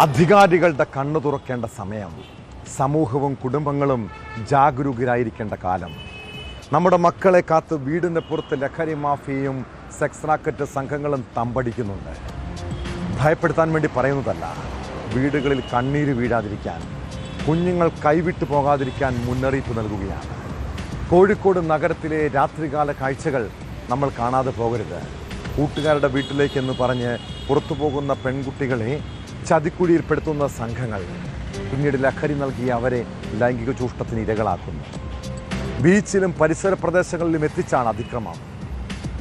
അധികാരികളുടെ കണ്ണു തുറക്കേണ്ട സമയം. സമൂഹവും കുടുംബങ്ങളും ജാഗരൂകരായിരിക്കേണ്ട കാലം. നമ്മുടെ മക്കളെ കാത്ത് വീടിന് പുറത്ത് ലഹരി മാഫിയയും സെക്സ് റാക്കറ്റ് സംഘങ്ങളും തമ്പടിക്കുന്നുണ്ട്. ഭയപ്പെടുത്താൻ വേണ്ടി പറയുന്നതല്ല, വീടുകളിൽ കണ്ണീര് വീഴാതിരിക്കാൻ, കുഞ്ഞുങ്ങൾ കൈവിട്ടു പോകാതിരിക്കാൻ മുന്നറിയിപ്പ് നൽകുകയാണ്. കോഴിക്കോട് നഗരത്തിലെ രാത്രികാല കാഴ്ചകൾ നമ്മൾ കാണാതെ പോകരുത്. കൂട്ടുകാരുടെ വീട്ടിലേക്കെന്ന് പറഞ്ഞ് പുറത്തു പോകുന്ന പെൺകുട്ടികളെ ചതിക്കുഴിയിൽപ്പെടുത്തുന്ന സംഘങ്ങൾ പിന്നീട് ലഹരി നൽകി അവരെ ലൈംഗിക ചൂഷണത്തിന് ഇരകളാക്കുന്നു. ബീച്ചിലും പരിസര പ്രദേശങ്ങളിലും എത്തിച്ചാണ് അതിക്രമം.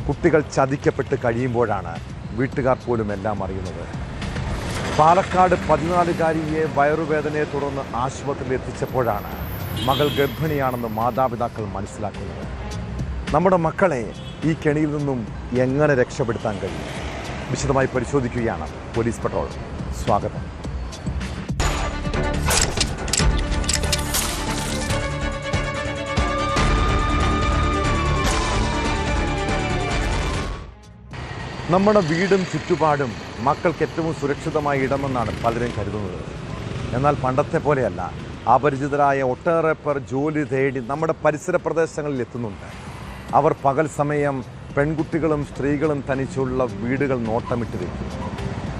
കുട്ടികൾ ചതിക്കപ്പെട്ട് കഴിയുമ്പോഴാണ് വീട്ടുകാർ പോലും എല്ലാം അറിയുന്നത്. പാലക്കാട് 14-കാരിയെ വയറുവേദനയെ തുടർന്ന് ആശുപത്രിയിൽ എത്തിച്ചപ്പോഴാണ് മകൾ ഗർഭിണിയാണെന്ന് മാതാപിതാക്കൾ മനസ്സിലാക്കുന്നത്. നമ്മുടെ മക്കളെ ഈ കെണിയിൽ നിന്നും എങ്ങനെ രക്ഷപ്പെടുത്താൻ കഴിയും? വിശദമായി പരിശോധിക്കുകയാണ് പോലീസ് പട്രോൾ. സ്വാഗതം. നമ്മുടെ വീടും ചുറ്റുപാടും മക്കൾക്ക് ഏറ്റവും സുരക്ഷിതമായ ഇടമെന്നാണ് പലരും കരുതുന്നത്. എന്നാൽ പണ്ടത്തെ പോലെയല്ല. അപരിചിതരായ ഒട്ടേറെ പേർ ജോലി തേടി നമ്മുടെ പരിസര പ്രദേശങ്ങളിൽ എത്തുന്നുണ്ട്. അവർ പകൽ സമയം പെൺകുട്ടികളും സ്ത്രീകളും തനിച്ചുള്ള വീടുകൾ നോട്ടമിട്ട് വയ്ക്കും.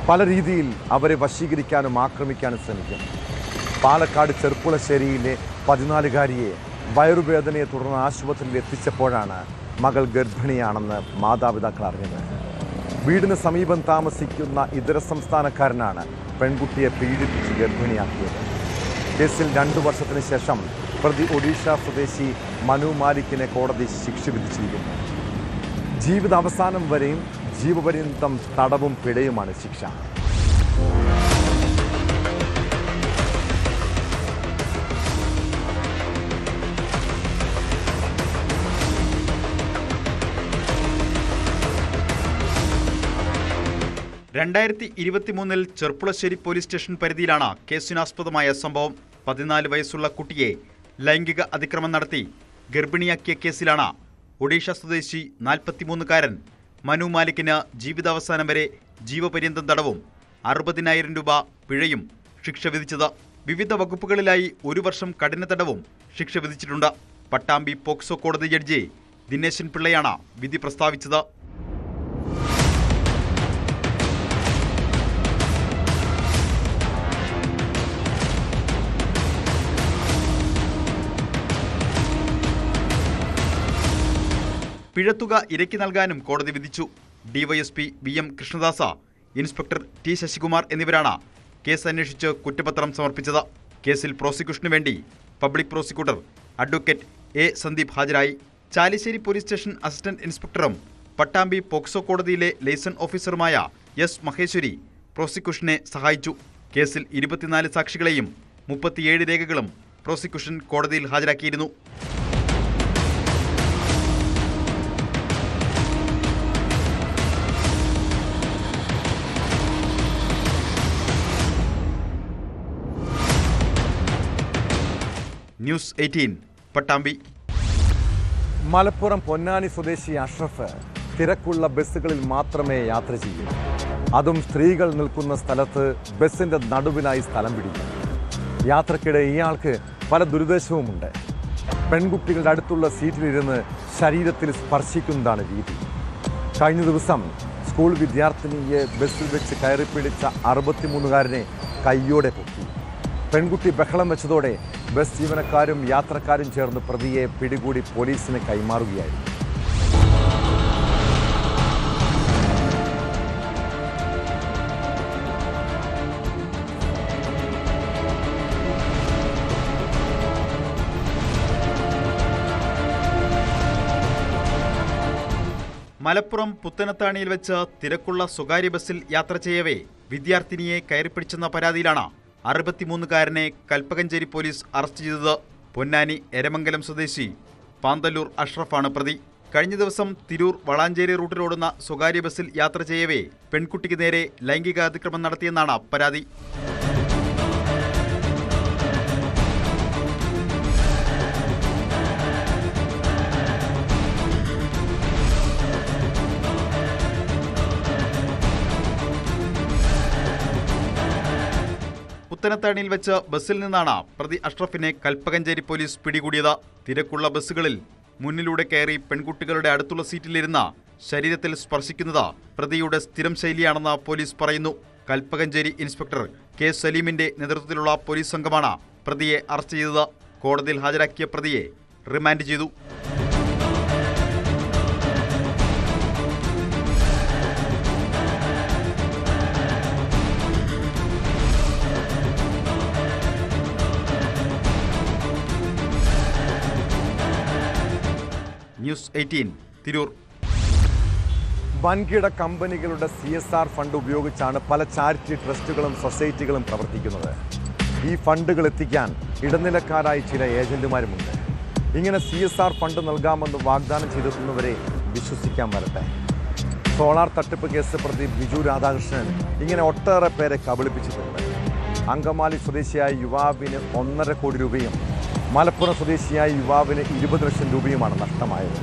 പല രീതിയിൽ അവരെ വശീകരിക്കാനും ആക്രമിക്കാനും ശ്രമിക്കും. പാലക്കാട് ചെർപ്പുളശ്ശേരിയിലെ 14-കാരിയെ വയറുവേദനയെ തുടർന്ന് ആശുപത്രിയിൽ എത്തിച്ചപ്പോഴാണ് മകൾ ഗർഭിണിയാണെന്ന് മാതാപിതാക്കൾ അറിഞ്ഞത്. വീടിന് സമീപം താമസിക്കുന്ന ഇതര സംസ്ഥാനക്കാരനാണ് പെൺകുട്ടിയെ പീഡിപ്പിച്ച് ഗർഭിണിയാക്കിയത്. കേസിൽ 2 വർഷത്തിന് ശേഷം പ്രതി ഒഡീഷ സ്വദേശി മനു മാലിക്കിനെ കോടതി ശിക്ഷ വിധിച്ചിരിക്കുന്നു. ജീവിതാവസാനം വരെയും ജീവപര്യന്തം തടവും പിഴയുമാണ് ശിക്ഷ. ൽ ചെർപ്പുളശ്ശേരി പോലീസ് സ്റ്റേഷൻ പരിധിയിലാണ് കേസിനാസ്പദമായ സംഭവം. 14 വയസ്സുള്ള കുട്ടിയെ ലൈംഗിക അതിക്രമം നടത്തി ഗർഭിണിയാക്കിയ കേസിലാണ് ഒഡീഷ സ്വദേശി 43-കാരൻ മനു മാലിക്കിന് ജീവിതാവസാനം വരെ ജീവപര്യന്തം തടവും 60,000 രൂപ പിഴയും ശിക്ഷ വിധിച്ചത്. വിവിധ വകുപ്പുകളിലായി 1 വർഷം കഠിന തടവും ശിക്ഷ വിധിച്ചിട്ടുണ്ട്. പട്ടാമ്പി പോക്സോ കോടതി ജഡ്ജി ദിനേശൻ പിള്ളയാണ് വിധി പ്രസ്താവിച്ചത്. പിഴത്തുക ഇരയ്ക്ക് നൽകാനും കോടതി വിധിച്ചു. DySP VM Krishnadasa, inspector T Sasikumar എന്നിവരാണ് കേസ് അന്വേഷിച്ച് കുറ്റപത്രം സമർപ്പിച്ചത്. കേസിൽ പ്രോസിക്യൂഷനു വേണ്ടി public prosecutor advocate A Sandeep ഹാജരായി. ചാലിശ്ശേരി പോലീസ് സ്റ്റേഷൻ അസിസ്റ്റന്റ് ഇൻസ്പെക്ടറും പട്ടാമ്പി പോക്സോ കോടതിയിലെ ലൈസൺ ഓഫീസറുമായ S മഹേശ്വരി പ്രോസിക്യൂഷനെ സഹായിച്ചു. കേസിൽ 24 സാക്ഷികളെയും 37 രേഖകളും പ്രോസിക്യൂഷൻ കോടതിയിൽ ഹാജരാക്കിയിരുന്നു. ന്യൂസ് 18 പട്ടാമ്പി. മലപ്പുറം പൊന്നാനി സ്വദേശി അഷ്റഫ് തിരക്കുള്ള ബസ്സുകളിൽ മാത്രമേ യാത്ര ചെയ്യൂ. അതും സ്ത്രീകൾ നിൽക്കുന്ന സ്ഥലത്ത് ബസ്സിൻ്റെ നടുവിലായി സ്ഥലം പിടിക്കും. യാത്രക്കിടെ ഇയാൾക്ക് പല ദുരുദ്ദേശവുമുണ്ട്. പെൺകുട്ടികളുടെ അടുത്തുള്ള സീറ്റിലിരുന്ന് ശരീരത്തിൽ സ്പർശിക്കുന്നതാണ് രീതി. കഴിഞ്ഞ ദിവസം സ്കൂൾ വിദ്യാർത്ഥിനിയെ ബസ്സിൽ വെച്ച് കയറിപ്പിടിച്ച 63-കാരനെ കയ്യോടെ പൊക്കി. പെൺകുട്ടി ബഹളം വെച്ചതോടെ ബസ് ജീവനക്കാരും യാത്രക്കാരും ചേർന്ന് പ്രതിയെ പിടികൂടി പോലീസിന് കൈമാറുകയായിരുന്നു. മലപ്പുറം പുത്തനത്താണിയിൽ വെച്ച് തിരക്കുള്ള സ്വകാര്യ ബസ്സിൽ യാത്ര ചെയ്യവേ വിദ്യാർത്ഥിനിയെ കയറിപ്പിടിച്ചെന്ന പരാതിയിലാണ് 63-കാരനെ കൽപ്പകഞ്ചേരി പോലീസ് അറസ്റ്റ് ചെയ്തത്. പൊന്നാനി എരമംഗലം സ്വദേശി പാന്തല്ലൂർ അഷ്റഫാണ് പ്രതി. കഴിഞ്ഞ ദിവസം തിരൂർ വളാഞ്ചേരി റൂട്ടിലോടുന്ന സ്വകാര്യ ബസ്സിൽ യാത്ര ചെയ്യവേ പെൺകുട്ടിക്ക് നേരെ ലൈംഗിക അതിക്രമം നടത്തിയെന്നാണ് പരാതി. പുത്തനത്താണിയിൽ വെച്ച് ബസ്സിൽ നിന്നാണ് പ്രതി അഷ്റഫിനെ കൽപ്പകഞ്ചേരി പോലീസ് പിടികൂടിയത്. തിരക്കുള്ള ബസ്സുകളിൽ മുന്നിലൂടെ കയറി പെൺകുട്ടികളുടെ അടുത്തുള്ള സീറ്റിലിരുന്ന ശരീരത്തിൽ സ്പർശിക്കുന്നത് പ്രതിയുടെ സ്ഥിരം ശൈലിയാണെന്ന് പോലീസ് പറയുന്നു. കൽപ്പകഞ്ചേരി ഇൻസ്പെക്ടർ കെ സലീമിന്റെ നേതൃത്വത്തിലുള്ള പോലീസ് സംഘമാണ് പ്രതിയെ അറസ്റ്റ് ചെയ്തത്. കോടതിയിൽ ഹാജരാക്കിയ പ്രതിയെ റിമാൻഡ് ചെയ്തു. ന്യൂസ് 18 തിരൂർ. വൻകിട കമ്പനികളുടെ CSR ഫണ്ട് ഉപയോഗിച്ചാണ് പല ചാരിറ്റി ട്രസ്റ്റുകളും സൊസൈറ്റികളും പ്രവർത്തിക്കുന്നത്. ഈ ഫണ്ടുകൾ എത്തിക്കാൻ ഇടനിലക്കാരായി ചില ഏജന്റുമാരുമുണ്ട്. ഇങ്ങനെ CSR ഫണ്ട് നൽകാമെന്ന് വാഗ്ദാനം ചെയ്തെത്തുന്നവരെ വിശ്വസിക്കാൻ വരട്ടെ. സോളാർ തട്ടിപ്പ് കേസ് പ്രതി ബിജു രാധാകൃഷ്ണൻ ഇങ്ങനെ ഒട്ടേറെ പേരെ കബളിപ്പിച്ചിട്ടുണ്ട്. അങ്കമാലി സ്വദേശിയായ യുവാവിന് 1.5 കോടി രൂപയും മലപ്പുറം സ്വദേശിയായ യുവാവിന് 20 ലക്ഷം രൂപയുമാണ് നഷ്ടമായത്.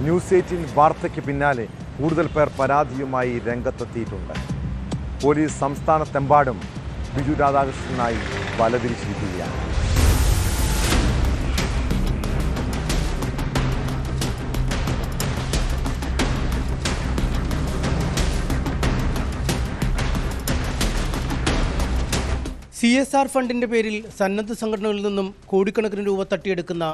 ന്യൂസ് 18 വാർത്തയ്ക്ക് പിന്നാലെ കൂടുതൽ പേർ പരാതിയുമായി രംഗത്തെത്തിയിട്ടുണ്ട്. പോലീസ് സംസ്ഥാനത്തെമ്പാടും ബിജു രാധാകൃഷ്ണനായി വലതിരിച്ചിരിക്കുകയാണ്. CSR ഫണ്ടിന്റെ പേരിൽ സന്നദ്ധ സംഘടനകളിൽ നിന്നും കോടിക്കണക്കിന് രൂപ തട്ടിയെടുക്കുന്ന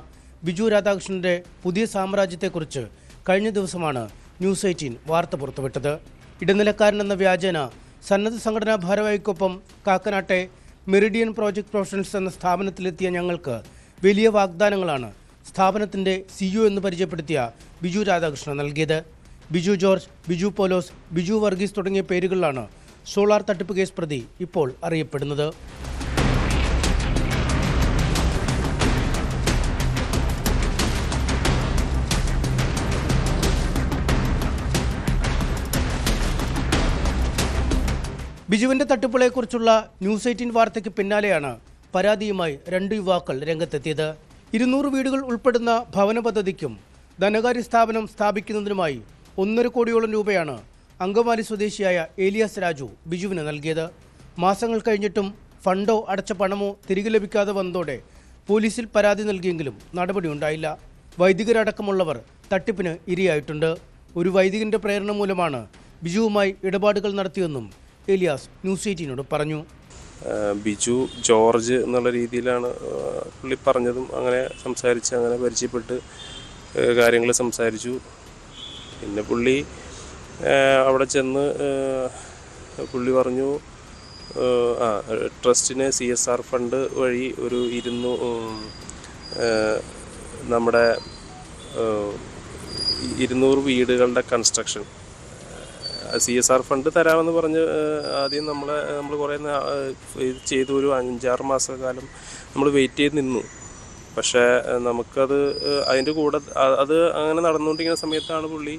ബിജു രാധാകൃഷ്ണന്റെ പുതിയ സാമ്രാജ്യത്തെക്കുറിച്ച് കഴിഞ്ഞ ദിവസമാണ് ന്യൂസ് 18 വാർത്ത പുറത്തുവിട്ടത്. ഇടനിലക്കാരനെന്ന വ്യാജേന സന്നദ്ധ സംഘടനാ ഭാരവാഹിക്കൊപ്പം കാക്കനാട്ടെ മെറിഡിയൻ പ്രോജക്ട് പ്രൊഫഷണൽസ് എന്ന സ്ഥാപനത്തിലെത്തിയ ഞങ്ങൾക്ക് വലിയ വാഗ്ദാനങ്ങളാണ് സ്ഥാപനത്തിന്റെ CEO എന്ന് പരിചയപ്പെടുത്തിയ ബിജു രാധാകൃഷ്ണൻ നൽകിയത്. ബിജു ജോർജ്, ബിജു പോലോസ്, ബിജു വർഗീസ് തുടങ്ങിയ പേരുകളിലാണ് സോളാർ തട്ടിപ്പ് കേസ് പ്രതി ഇപ്പോൾ അറിയപ്പെടുന്നത്. ബിജുവിന്റെ തട്ടിപ്പുകളെക്കുറിച്ചുള്ള ന്യൂസ് 18 വാർത്തയ്ക്ക് പിന്നാലെയാണ് പരാതിയുമായി 2 യുവാക്കൾ രംഗത്തെത്തിയത്. 200 വീടുകൾ ഉൾപ്പെടുന്ന ഭവന പദ്ധതിക്കും ധനകാര്യ സ്ഥാപനം സ്ഥാപിക്കുന്നതിനുമായി 1.5 കോടിയോളം രൂപയാണ് അങ്കമാലി സ്വദേശിയായ ഏലിയാസ് രാജു ബിജുവിന് നൽകിയത്. മാസങ്ങൾ കഴിഞ്ഞിട്ടും ഫണ്ടോ അടച്ച പണമോ തിരികെ ലഭിക്കാതെ വന്നതോടെ പോലീസിൽ പരാതി നൽകിയെങ്കിലും നടപടിയുണ്ടായില്ല. വൈദികരടക്കമുള്ളവർ തട്ടിപ്പിന് ഇരയായിട്ടുണ്ട്. ഒരു വൈദികന്റെ പ്രേരണ മൂലമാണ് ബിജുവുമായി ഇടപാടുകൾ നടത്തിയെന്നും ഏലിയാസ് ന്യൂസ് 18നോട് പറഞ്ഞു. ബിജു ജോർജ് എന്നുള്ള രീതിയിലാണ് പുള്ളി പറഞ്ഞതും. അങ്ങനെ സംസാരിച്ച് അങ്ങനെ പരിചയപ്പെട്ട് കാര്യങ്ങൾ സംസാരിച്ചു. പിന്നെ പുള്ളി അവിടെ ചെന്ന് പുള്ളി പറഞ്ഞു ട്രസ്റ്റിന് CSR ഫണ്ട് വഴി ഒരു 200 വീടുകളുടെ കൺസ്ട്രക്ഷൻ CSR ഫണ്ട് തരാമെന്ന് പറഞ്ഞ് ആദ്യം നമ്മൾ കുറേ ഇത് ചെയ്തു. ഒരു 5-6 മാസക്കാലം നമ്മൾ വെയിറ്റ് ചെയ്ത് നിന്നു. പക്ഷേ നമുക്കത് അതിൻ്റെ കൂടെ അത് അങ്ങനെ നടന്നുകൊണ്ടിരിക്കുന്ന സമയത്താണ് പുള്ളി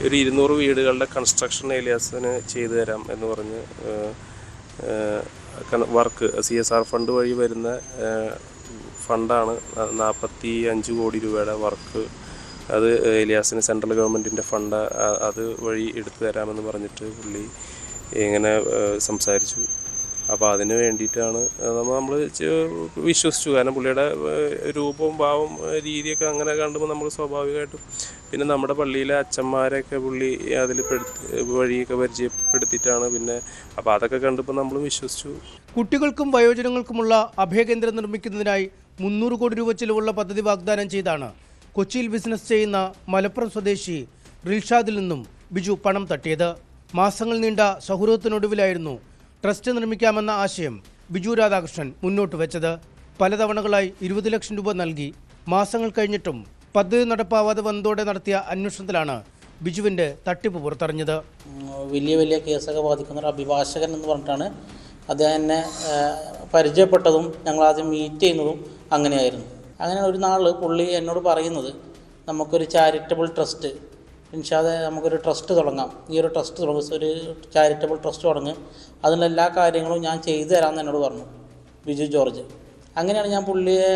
ഒരു 200 വീടുകളുടെ കൺസ്ട്രക്ഷൻ ഏലിയാസിന് ചെയ്തു തരാം എന്ന് പറഞ്ഞ് വർക്ക് CSR ഫണ്ട് വഴി വരുന്ന ഫണ്ടാണ് 45 കോടി രൂപയുടെ വർക്ക്. അത് ഏലിയാസിന് സെൻട്രൽ ഗവൺമെൻറ്റിൻ്റെ ഫണ്ട് അത് വഴി എടുത്തു തരാമെന്ന് പറഞ്ഞിട്ട് പുള്ളി ഇങ്ങനെ സംസാരിച്ചു. അപ്പോൾ അതിന് വേണ്ടിയിട്ടാണ് നമ്മൾ വിശ്വസിച്ചു. കാരണം പുള്ളിയുടെ രൂപവും ഭാവവും രീതിയൊക്കെ അങ്ങനെ കാണുമ്പോൾ നമ്മൾ സ്വാഭാവികമായിട്ടും പിന്നെ നമ്മുടെ പള്ളിയിലെ അച്ഛന്മാരെയൊക്കെ പുള്ളി അതിൽ വഴിയൊക്കെ പരിചയപ്പെടുത്തിയിട്ടാണ് പിന്നെ അപ്പോൾ അതൊക്കെ കണ്ടപ്പോൾ നമ്മൾ വിശ്വസിച്ചു. കുട്ടികൾക്കും വയോജനങ്ങൾക്കുമുള്ള അഭയകേന്ദ്രം നിർമ്മിക്കുന്നതിനായി 300 കോടി രൂപ ചിലവുള്ള പദ്ധതി വാഗ്ദാനം ചെയ്താണ് കൊച്ചിയിൽ ബിസിനസ് ചെയ്യുന്ന മലപ്പുറം സ്വദേശി റിൽഷാദിൽ നിന്നും ബിജു പണം തട്ടിയത്. മാസങ്ങൾ നീണ്ട സൗഹൃദത്തിനൊടുവിലായിരുന്നു ട്രസ്റ്റ് നിർമ്മിക്കാമെന്ന ആശയം ബിജു രാധാകൃഷ്ണൻ മുന്നോട്ട് വെച്ചത്. പലതവണകളായി 20 ലക്ഷം രൂപ നൽകി. മാസങ്ങൾ കഴിഞ്ഞിട്ടും പദ്ധതി നടപ്പാവാതെ വന്നതോടെ നടത്തിയ അന്വേഷണത്തിലാണ് ബിജുവിൻ്റെ തട്ടിപ്പ് പുറത്തറിഞ്ഞത്. വലിയ കേസൊക്കെ ബാധിക്കുന്ന ഒരു അഭിഭാഷകൻ എന്ന് പറഞ്ഞിട്ടാണ് അദ്ദേഹം എന്നെ പരിചയപ്പെട്ടതും ഞങ്ങൾ ആദ്യം മീറ്റ് ചെയ്യുന്നതും അങ്ങനെയായിരുന്നു. അങ്ങനെ ഒരു നാൾ പുള്ളി എന്നോട് പറയുന്നത് നമുക്കൊരു ചാരിറ്റബിൾ ട്രസ്റ്റ് ഇൻഷാദ് നമുക്കൊരു ട്രസ്റ്റ് തുടങ്ങാം, ഈ ഒരു ട്രസ്റ്റ് തുടങ്ങും, ഒരു ചാരിറ്റബിൾ ട്രസ്റ്റ് തുടങ്ങും, അതിനുള്ള എല്ലാ കാര്യങ്ങളും ഞാൻ ചെയ്തു തരാമെന്ന് എന്നോട് പറഞ്ഞു ബിജു ജോർജ്. അങ്ങനെയാണ് ഞാൻ പുള്ളിയെ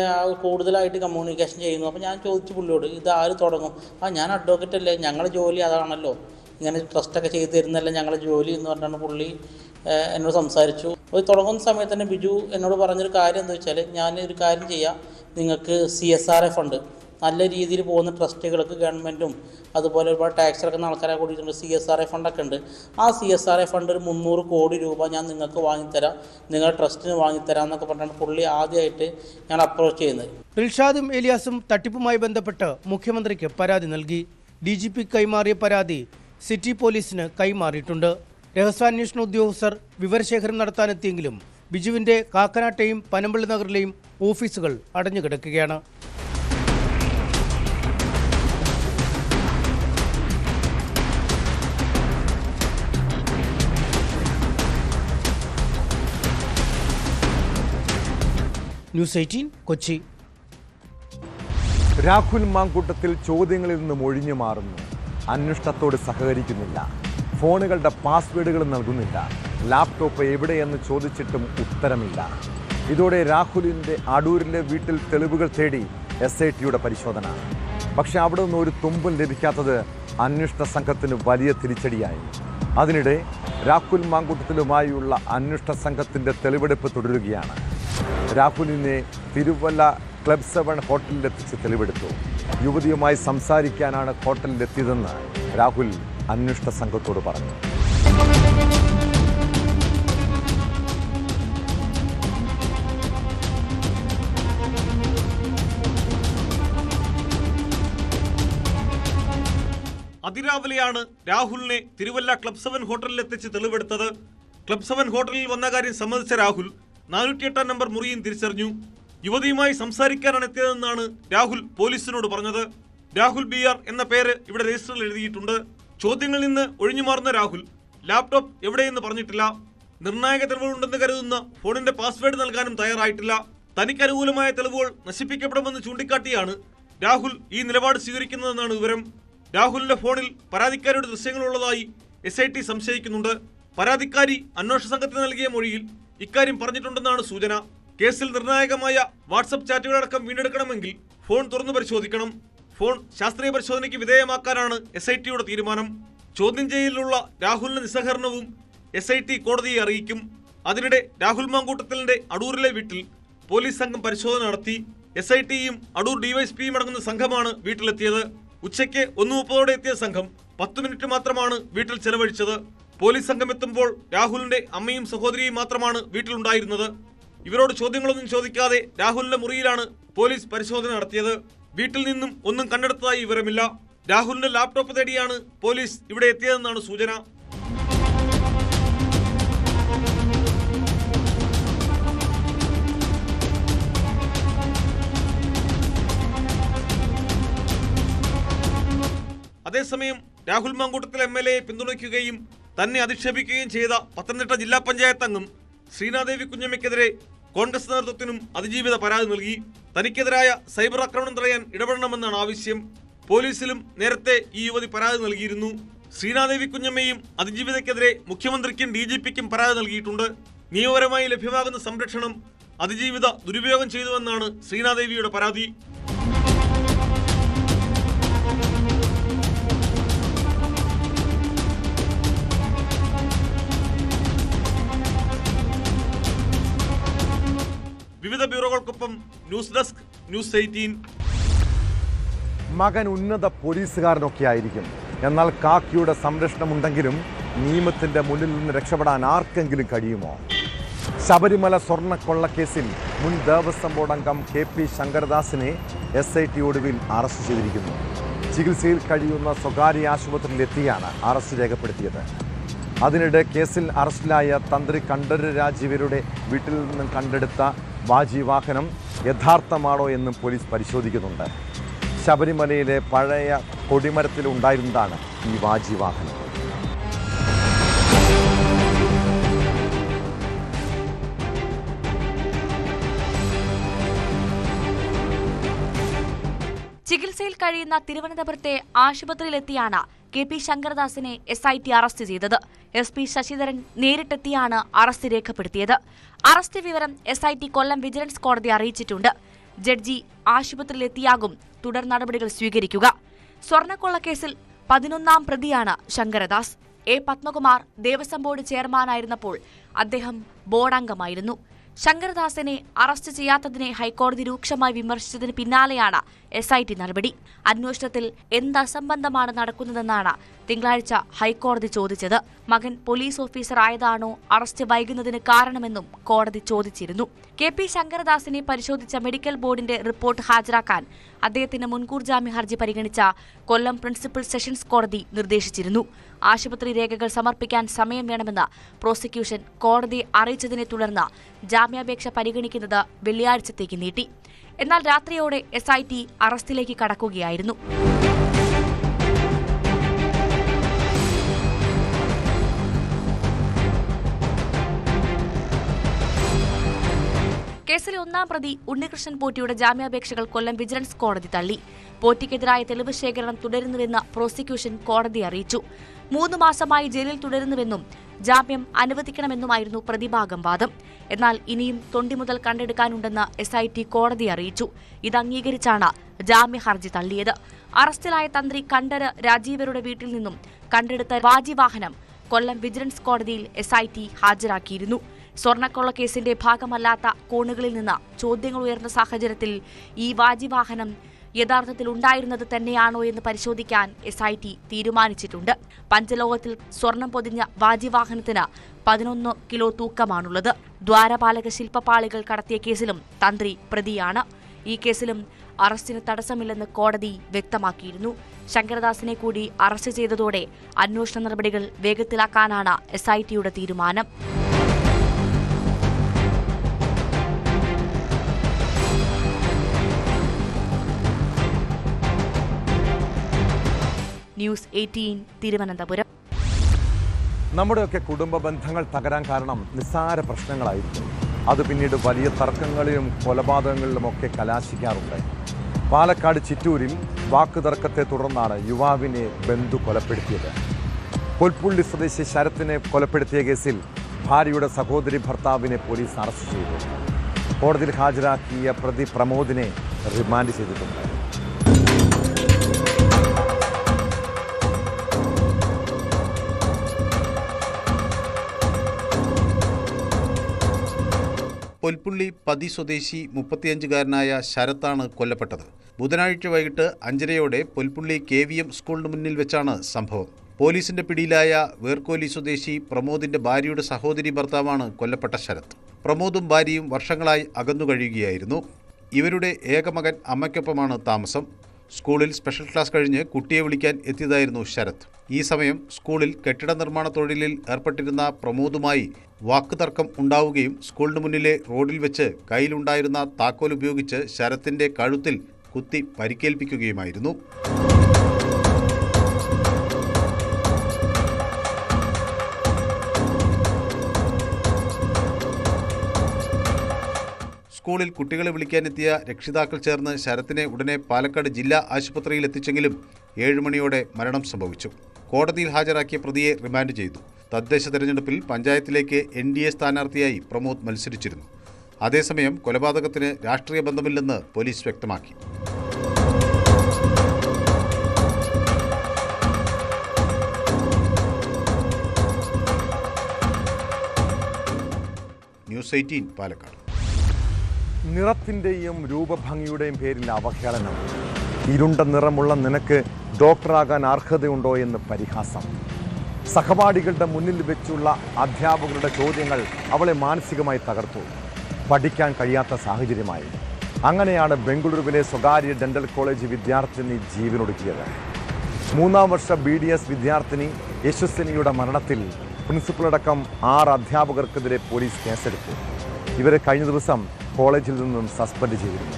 കൂടുതലായിട്ട് കമ്മ്യൂണിക്കേഷൻ ചെയ്യുന്നത്. അപ്പോൾ ഞാൻ ചോദിച്ചു പുള്ളിയോട്, ഇത് ആര് തുടങ്ങും? ഞാൻ അഡ്വക്കേറ്റ് അല്ലേ, ഞങ്ങളുടെ ജോലി അതാണല്ലോ, ഇങ്ങനെ ട്രസ്റ്റൊക്കെ ചെയ്തു തരുന്നതല്ല ഞങ്ങളുടെ ജോലി എന്ന് പറഞ്ഞാണ് പുള്ളി എന്നോട് സംസാരിച്ചു. അത് തുടങ്ങുന്ന സമയത്ത് തന്നെ ബിജു എന്നോട് പറഞ്ഞൊരു കാര്യം എന്താ വെച്ചാൽ, ഞാനൊരു കാര്യം ചെയ്യാം, നിങ്ങൾക്ക് CSRA ഫണ്ട് നല്ല രീതിയിൽ പോകുന്ന ട്രസ്റ്റുകൾക്ക് ഗവൺമെൻറ്റും അതുപോലെ ഒരുപാട് ടാക്സ് അടക്കുന്ന ആൾക്കാരെ കൂടിയിട്ടുണ്ട്, CSRA ഫണ്ടൊക്കെ ഉണ്ട്. ആ CSRA ഫണ്ട് ഒരു 300 കോടി രൂപ ഞാൻ നിങ്ങൾക്ക് വാങ്ങിത്തരാം, നിങ്ങളുടെ ട്രസ്റ്റിന് വാങ്ങിത്തരാം എന്നൊക്കെ പറഞ്ഞാണ് പുള്ളി ആദ്യമായിട്ട് ഞാൻ അപ്രോച്ച് ചെയ്യുന്നത്. റിൽഷാദും ഏലിയാസും തട്ടിപ്പുമായി ബന്ധപ്പെട്ട് മുഖ്യമന്ത്രിക്ക് പരാതി നൽകി. DGP കൈമാറിയ പരാതി സിറ്റി പോലീസിന് കൈമാറിയിട്ടുണ്ട്. രഹസ്യാന്വേഷണ ഉദ്യോഗസ്ഥർ വിവരശേഖരം നടത്താനെത്തിയെങ്കിലും ബിജുവിന്റെ കാക്കനാട്ടെയും പനമ്പള്ളി നഗറിലെയും ഓഫീസുകൾ അടഞ്ഞുകിടക്കുകയാണ്. ന്യൂസ് 18 കൊച്ചി. രാഹുൽ മാങ്കൂട്ടത്തിൽ ചോദ്യങ്ങളിൽ നിന്നും ഒഴിഞ്ഞു മാറുന്നു. അന്വേഷണത്തോട് സഹകരിക്കുന്നില്ല. ഫോണുകളുടെ പാസ്വേഡുകൾ നൽകുന്നില്ല. ലാപ്ടോപ്പ് എവിടെയെന്ന് ചോദിച്ചിട്ടും ഉത്തരമില്ല. ഇതോടെ രാഹുലിൻ്റെ അടൂരിലെ വീട്ടിൽ തെളിവുകൾ തേടി SITയുടെ പരിശോധന. പക്ഷെ അവിടെ നിന്ന് ഒരു തുമ്പും ലഭിക്കാത്തത് അന്വേഷണ സംഘത്തിന് വലിയ തിരിച്ചടിയായി. അതിനിടെ രാഹുൽ മാങ്കൂട്ടത്തിലുമായുള്ള അന്വേഷണ സംഘത്തിൻ്റെ തെളിവെടുപ്പ് തുടരുകയാണ്. രാഹുലിനെ തിരുവല്ല ക്ലബ് 7 ഹോട്ടലിലെത്തിച്ച് തെളിവെടുത്തു. യുവതിയുമായി സംസാരിക്കാനാണ് ഹോട്ടലിലെത്തിയതെന്ന് രാഹുൽ അന്വേഷണ സംഘത്തോട് പറഞ്ഞു. അതിരാവിലെയാണ് രാഹുലിനെ തിരുവല്ല ക്ലബ് 7 ഹോട്ടലിലെത്തിച്ച് തെളിവെടുത്തത്. ക്ലബ് 7 ഹോട്ടലിൽ വന്ന കാര്യം സമ്മതിച്ച രാഹുൽ 408 നമ്പർ മുറിയും തിരിച്ചറിഞ്ഞു. യുവതിയുമായി സംസാരിക്കാനാണ് എത്തിയതെന്നാണ് രാഹുൽ പോലീസിനോട് പറഞ്ഞത്. രാഹുൽ BR എന്ന പേര് ഇവിടെ രജിസ്റ്ററിൽ എഴുതിയിട്ടുണ്ട്. ചോദ്യങ്ങളിൽ നിന്ന് ഒഴിഞ്ഞുമാറുന്ന രാഹുൽ ലാപ്ടോപ്പ് എവിടെയെന്ന് പറഞ്ഞിട്ടില്ല. നിർണായക തെളിവുകളുണ്ടെന്ന് കരുതുന്ന ഫോണിന്റെ പാസ്വേഡ് നൽകാനും തയ്യാറായിട്ടില്ല. തനിക്ക് അനുകൂലമായ തെളിവുകൾ നശിപ്പിക്കപ്പെടുമെന്ന് ചൂണ്ടിക്കാട്ടിയാണ് രാഹുൽ ഈ നിലപാട് സ്വീകരിക്കുന്നതെന്നാണ് വിവരം. രാഹുലിന്റെ ഫോണിൽ പരാതിക്കാരിയുടെ ദൃശ്യങ്ങളുള്ളതായി SIT സംശയിക്കുന്നുണ്ട്. പരാതിക്കാരി അന്വേഷണ സംഘത്തിന് നൽകിയ മൊഴിയിൽ ഇക്കാര്യം പറഞ്ഞിട്ടുണ്ടെന്നാണ് സൂചന. കേസിൽ നിർണായകമായ വാട്സപ്പ് ചാറ്റുകളടക്കം വീണ്ടെടുക്കണമെങ്കിൽ ഫോൺ തുറന്നു പരിശോധിക്കണം. ഫോൺ ശാസ്ത്രീയ പരിശോധനയ്ക്ക് വിധേയമാക്കാനാണ് SITയുടെ തീരുമാനം. ചോദ്യം ചെയ്യലിലുള്ള രാഹുലിന്റെ നിസ്സഹകരണവും SIT കോടതിയെ അറിയിക്കും. അതിനിടെ രാഹുൽ മാങ്കൂട്ടത്തിലിന്റെ അടൂരിലെ വീട്ടിൽ പോലീസ് സംഘം പരിശോധന നടത്തി. SITയും അടൂർ DYSPയും അടങ്ങുന്ന സംഘമാണ് വീട്ടിലെത്തിയത്. ഉച്ചയ്ക്ക് 1:30 എത്തിയ സംഘം 10 മിനിറ്റ് മാത്രമാണ് വീട്ടിൽ ചെലവഴിച്ചത്. പോലീസ് സംഘം എത്തുമ്പോൾ രാഹുലിന്റെ അമ്മയും സഹോദരിയും മാത്രമാണ് വീട്ടിലുണ്ടായിരുന്നത്. ഇവരോട് ചോദ്യങ്ങളൊന്നും ചോദിക്കാതെ രാഹുലിന്റെ മുറിയിലാണ് പോലീസ് പരിശോധന നടത്തിയത്. വീട്ടിൽ നിന്നും ഒന്നും കണ്ടെടുത്തതായി വിവരമില്ല. രാഹുലിന്റെ ലാപ്ടോപ്പ് തേടിയാണ് പോലീസ് ഇവിടെ എത്തിയതെന്നാണ് സൂചന. അതേസമയം രാഹുൽ മാങ്കൂട്ടത്തിൽ MLA പിന്തുണയ്ക്കുകയും തന്നെ അധിക്ഷേപിക്കുകയും ചെയ്ത പത്തനംതിട്ട ജില്ലാ പഞ്ചായത്ത് അംഗം ശ്രീനാദേവി കുഞ്ഞമ്മയ്ക്കെതിരെ കോൺഗ്രസ് നേതൃത്വത്തിനും അതിജീവിത പരാതി നൽകി. തനിക്കെതിരായ സൈബർ ആക്രമണം തടയാൻ ഇടപെടണമെന്നാണ് ആവശ്യം. പോലീസിലും നേരത്തെ ഈ യുവതി പരാതി നൽകിയിരുന്നു. ശ്രീനാദേവി കുഞ്ഞമ്മയും അതിജീവിതയ്ക്കെതിരെ മുഖ്യമന്ത്രിക്കും DGPക്കും പരാതി നൽകിയിട്ടുണ്ട്. നിയമപരമായി ലഭ്യമാകുന്ന സംരക്ഷണം അതിജീവിത ദുരുപയോഗം ചെയ്തുവെന്നാണ് ശ്രീനാദേവിയുടെ പരാതി. വിവിധ ബ്യൂറോകൾക്കൊപ്പം ന്യൂസ് ഡെസ്ക് ന്യൂസ് 18. മകൻ ഉന്നത പോലീസുകാരനൊക്കെ ആയിരിക്കും. എന്നാൽ കാക്കിയുടെ സംരക്ഷണമുണ്ടെങ്കിലും നിയമത്തിൻ്റെ മുന്നിൽ നിന്ന് രക്ഷപ്പെടാൻ ആർക്കെങ്കിലും കഴിയുമോ? ശബരിമല സ്വർണ്ണക്കൊള്ളക്കേസിൽ മുൻ ദേവസ്വം ബോർഡ് അംഗം KP ശങ്കരദാസിനെ SIT ഒടുവിൽ അറസ്റ്റ് ചെയ്തിരിക്കുന്നു. ചികിത്സയിൽ കഴിയുന്ന സ്വകാര്യ ആശുപത്രിയിലെത്തിയാണ് അറസ്റ്റ് രേഖപ്പെടുത്തിയത്. അതിനിടെ കേസിൽ അറസ്റ്റിലായ തന്ത്രി കണ്ഠരര് രാജീവരുടെ വീട്ടിൽ നിന്നും കണ്ടെടുത്ത വാജി വാഹനം യഥാർത്ഥമാണോ എന്നും പോലീസ് പരിശോധിക്കുന്നുണ്ട്. ശബരിമലയിലെ പഴയ കൊടിമരത്തിൽ ഉണ്ടായിരുന്നതാണ് ഈ വാജി വാഹനം. ചികിത്സയിൽ കഴിയുന്ന തിരുവനന്തപുരത്തെ ആശുപത്രിയിലെത്തിയാണ് KP ശങ്കരദാസിനെ SIT അറസ്റ്റ് ചെയ്തത്. SP ശശിധരൻ നേരിട്ടെത്തിയാണ് അറസ്റ്റ് രേഖപ്പെടുത്തിയത്. അറസ്റ്റ് വിവരം SIT കൊല്ലം വിജിലൻസ് കോടതി അറിയിച്ചിട്ടുണ്ട്. ജഡ്ജി ആശുപത്രിയിലെത്തിയാകും തുടർ നടപടികൾ സ്വീകരിക്കുക. സ്വർണ്ണക്കൊള്ളക്കേസിൽ 11ാം പ്രതിയാണ് ശങ്കരദാസ്. എ പത്മകുമാർ ദേവസ്വം ബോർഡ് ചെയർമാനായിരുന്നപ്പോൾ അദ്ദേഹം ബോർഡംഗമായിരുന്നു. ശങ്കരദാസിനെ അറസ്റ്റ് ചെയ്യാത്തതിനെ ഹൈക്കോടതി രൂക്ഷമായി വിമർശിച്ചതിന് പിന്നാലെയാണ് SIT നടപടി. അന്വേഷണത്തിൽ എന്ത് അസംബന്ധമാണ് നടക്കുന്നതെന്നാണ് തിങ്കളാഴ്ച ഹൈക്കോടതി ചോദിച്ചത്. മകൻ പോലീസ് ഓഫീസർ ആയതാണോ അറസ്റ്റ് വൈകുന്നതിന് കാരണമെന്നും കോടതി ചോദിച്ചിരുന്നു. KP ശങ്കരദാസിനെ പരിശോധിച്ച മെഡിക്കൽ ബോർഡിന്റെ റിപ്പോർട്ട് ഹാജരാക്കാൻ അദ്ദേഹത്തിന് മുൻകൂർ ജാമ്യ ഹർജി പരിഗണിച്ച കൊല്ലം പ്രിൻസിപ്പൽ സെഷൻസ് കോടതി നിർദ്ദേശിച്ചിരുന്നു. ആശുപത്രി രേഖകൾ സമർപ്പിക്കാൻ സമയം വേണമെന്ന് പ്രോസിക്യൂഷൻ കോടതിയെ അറിയിച്ചതിനെ തുടർന്ന് ജാമ്യാപേക്ഷ പരിഗണിക്കുന്നത് വെള്ളിയാഴ്ചത്തേക്ക് നീട്ടി. എന്നാൽ രാത്രിയോടെ SIT അറസ്റ്റിലേക്ക് കടക്കുകയായിരുന്നു. കേസിലെ ഒന്നാം പ്രതി ഉണ്ണികൃഷ്ണൻ പോറ്റിയുടെ ജാമ്യാപേക്ഷകൾ കൊല്ലം വിജിലൻസ് കോടതി തള്ളി. പോറ്റിക്കെതിരായ തെളിവ് ശേഖരണം തുടരുന്നുവെന്ന് പ്രോസിക്യൂഷൻ കോടതിയെ അറിയിച്ചു. 3 മാസമായി ജയിലിൽ തുടരുന്നുവെന്നും ജാമ്യം അനുവദിക്കണമെന്നുമായിരുന്നു പ്രതിഭാഗം വാദം. എന്നാൽ ഇനിയും തൊണ്ടി മുതൽ കണ്ടെടുക്കാനുണ്ടെന്ന് SIT കോടതിയെ അറിയിച്ചു. ഇത് അംഗീകരിച്ചാണ് ജാമ്യ ഹർജി തള്ളിയത്. അറസ്റ്റിലായ തന്ത്രി കണ്ഠര് രാജീവരുടെ വീട്ടിൽ നിന്നും കണ്ടെടുത്ത വാജിവാഹനം കൊല്ലം വിജിലൻസ് കോടതിയിൽ SIT ഹാജരാക്കിയിരുന്നു. സ്വർണ്ണക്കൊള്ള കേസിന്റെ ഭാഗമല്ലാത്ത കോണുകളിൽ നിന്ന് ചോദ്യങ്ങൾ ഉയർന്ന സാഹചര്യത്തിൽ ഈ വാജിവാഹനം യഥാർത്ഥത്തിൽ ഉണ്ടായിരുന്നത് തന്നെയാണോ എന്ന് പരിശോധിക്കാൻ SIT തീരുമാനിച്ചിട്ടുണ്ട്. പഞ്ചലോഹത്തിൽ സ്വർണം പൊതിഞ്ഞ വാജിവാഹനത്തിന് 11 കിലോ തൂക്കമാണുള്ളത്. ദ്വാരപാലക ശില്പപാളികൾ കടത്തിയ കേസിലും തന്ത്രി പ്രതിയാണ്. ഈ കേസിലും അറസ്റ്റിന് തടസ്സമില്ലെന്ന് കോടതി വ്യക്തമാക്കിയിരുന്നു. ശങ്കരദാസിനെ കൂടി അറസ്റ്റ് ചെയ്തതോടെ അന്വേഷണ നടപടികൾ വേഗത്തിലാക്കാനാണ് SITയുടെ തീരുമാനം. ന്യൂസ് 18 തിരുവനന്തപുരം. നമ്മുടെയൊക്കെ കുടുംബ ബന്ധങ്ങൾ തകരാൻ കാരണം നിസ്സാര പ്രശ്നങ്ങളായിരിക്കും. അത് പിന്നീട് വലിയ തർക്കങ്ങളിലും കൊലപാതകങ്ങളിലുമൊക്കെ കലാശിക്കാറുണ്ട്. പാലക്കാട് ചിറ്റൂരിൽ വാക്കുതർക്കത്തെ തുടർന്നാണ് യുവാവിനെ ബന്ധു കൊലപ്പെടുത്തിയത്. പുൽപ്പുള്ളി സ്വദേശി ശരത്തിനെ കൊലപ്പെടുത്തിയ കേസിൽ ഭാര്യയുടെ സഹോദരി ഭർത്താവിനെ പോലീസ് അറസ്റ്റ് ചെയ്തു. കോടതിയിൽ ഹാജരാക്കിയ പ്രതി പ്രമോദിനെ റിമാൻഡ് ചെയ്തിട്ടുണ്ട്. പൊൽപ്പുള്ളി പതി സ്വദേശി 35-കാരനായ ശരത്താണ് കൊല്ലപ്പെട്ടത്. ബുധനാഴ്ച വൈകിട്ട് 5:30 പൊൽപ്പുള്ളി KVM സ്കൂളിന് മുന്നിൽ വെച്ചാണ് സംഭവം. പോലീസിന്റെ പിടിയിലായ വേർക്കോലി സ്വദേശി പ്രമോദിന്റെ ഭാര്യയുടെ സഹോദരി ഭർത്താവാണ് കൊല്ലപ്പെട്ട ശരത്. പ്രമോദും ഭാര്യയും വർഷങ്ങളായി അകന്നു കഴിയുകയായിരുന്നു. ഇവരുടെ ഏകമകൻ അമ്മയ്ക്കൊപ്പമാണ് താമസം. സ്കൂളിൽ സ്പെഷ്യൽ ക്ലാസ് കഴിഞ്ഞ് കുട്ടിയെ വിളിക്കാൻ എത്തിയതായിരുന്നു ശരത്. ഈ സമയം സ്കൂളിൽ കെട്ടിട നിർമ്മാണ തൊഴിലിൽ ഏർപ്പെട്ടിരുന്ന പ്രമോദുമായി വാക്കുതർക്കം ഉണ്ടാവുകയും സ്കൂളിന് മുന്നിലെ റോഡിൽ വെച്ച് കയ്യിലുണ്ടായിരുന്ന താക്കോൽ ഉപയോഗിച്ച് ശരത്തിന്റെ കഴുത്തിൽ കുത്തി പരിക്കേൽപ്പിക്കുകയുമായിരുന്നു. സ്കൂളിൽ കുട്ടികളെ വിളിക്കാനെത്തിയ രക്ഷിതാക്കൾ ചേർന്ന് ശരത്തിനെ ഉടനെ പാലക്കാട് ജില്ലാ ആശുപത്രിയിൽ എത്തിച്ചെങ്കിലും 7 മണിയോടെ മരണം സംഭവിച്ചു. കോടതിയിൽ ഹാജരാക്കിയ പ്രതിയെ റിമാൻഡ് ചെയ്തു. തദ്ദേശ തെരഞ്ഞെടുപ്പിൽ പഞ്ചായത്തിലേക്ക് NDA സ്ഥാനാർത്ഥിയായി പ്രമോദ് മത്സരിച്ചിരുന്നു. അതേസമയം കൊലപാതകത്തിന് രാഷ്ട്രീയ ബന്ധമില്ലെന്ന് പോലീസ് വ്യക്തമാക്കി. ന്യൂസ് 18 പാലക്കാട്. നിറത്തിൻ്റെയും രൂപഭംഗിയുടെയും പേരിൽ അവഹേളനം. ഇരുണ്ട നിറമുള്ള നിനക്ക് ഡോക്ടറാകാൻ അർഹതയുണ്ടോ എന്ന് പരിഹാസം. സഹപാഠികളുടെ മുന്നിൽ വെച്ചുള്ള അധ്യാപകരുടെ ചോദ്യങ്ങൾ അവളെ മാനസികമായി തകർത്തു. പഠിക്കാൻ കഴിയാത്ത സാഹചര്യമായി. അങ്ങനെയാണ് ബംഗളൂരുവിലെ സ്വകാര്യ ഡെന്റൽ കോളേജ് വിദ്യാർത്ഥിനി ജീവനൊടുക്കിയത്. 3ാം വർഷ BDS വിദ്യാർത്ഥിനി യശസ്വിനിയുടെ മരണത്തിൽ പ്രിൻസിപ്പലടക്കം 6 അധ്യാപകർക്കെതിരെ പോലീസ് കേസെടുത്തു. ഇവരെ കഴിഞ്ഞ ദിവസം കോളേജിൽ നിന്നും സസ്പെൻഡ് ചെയ്തിരുന്നു.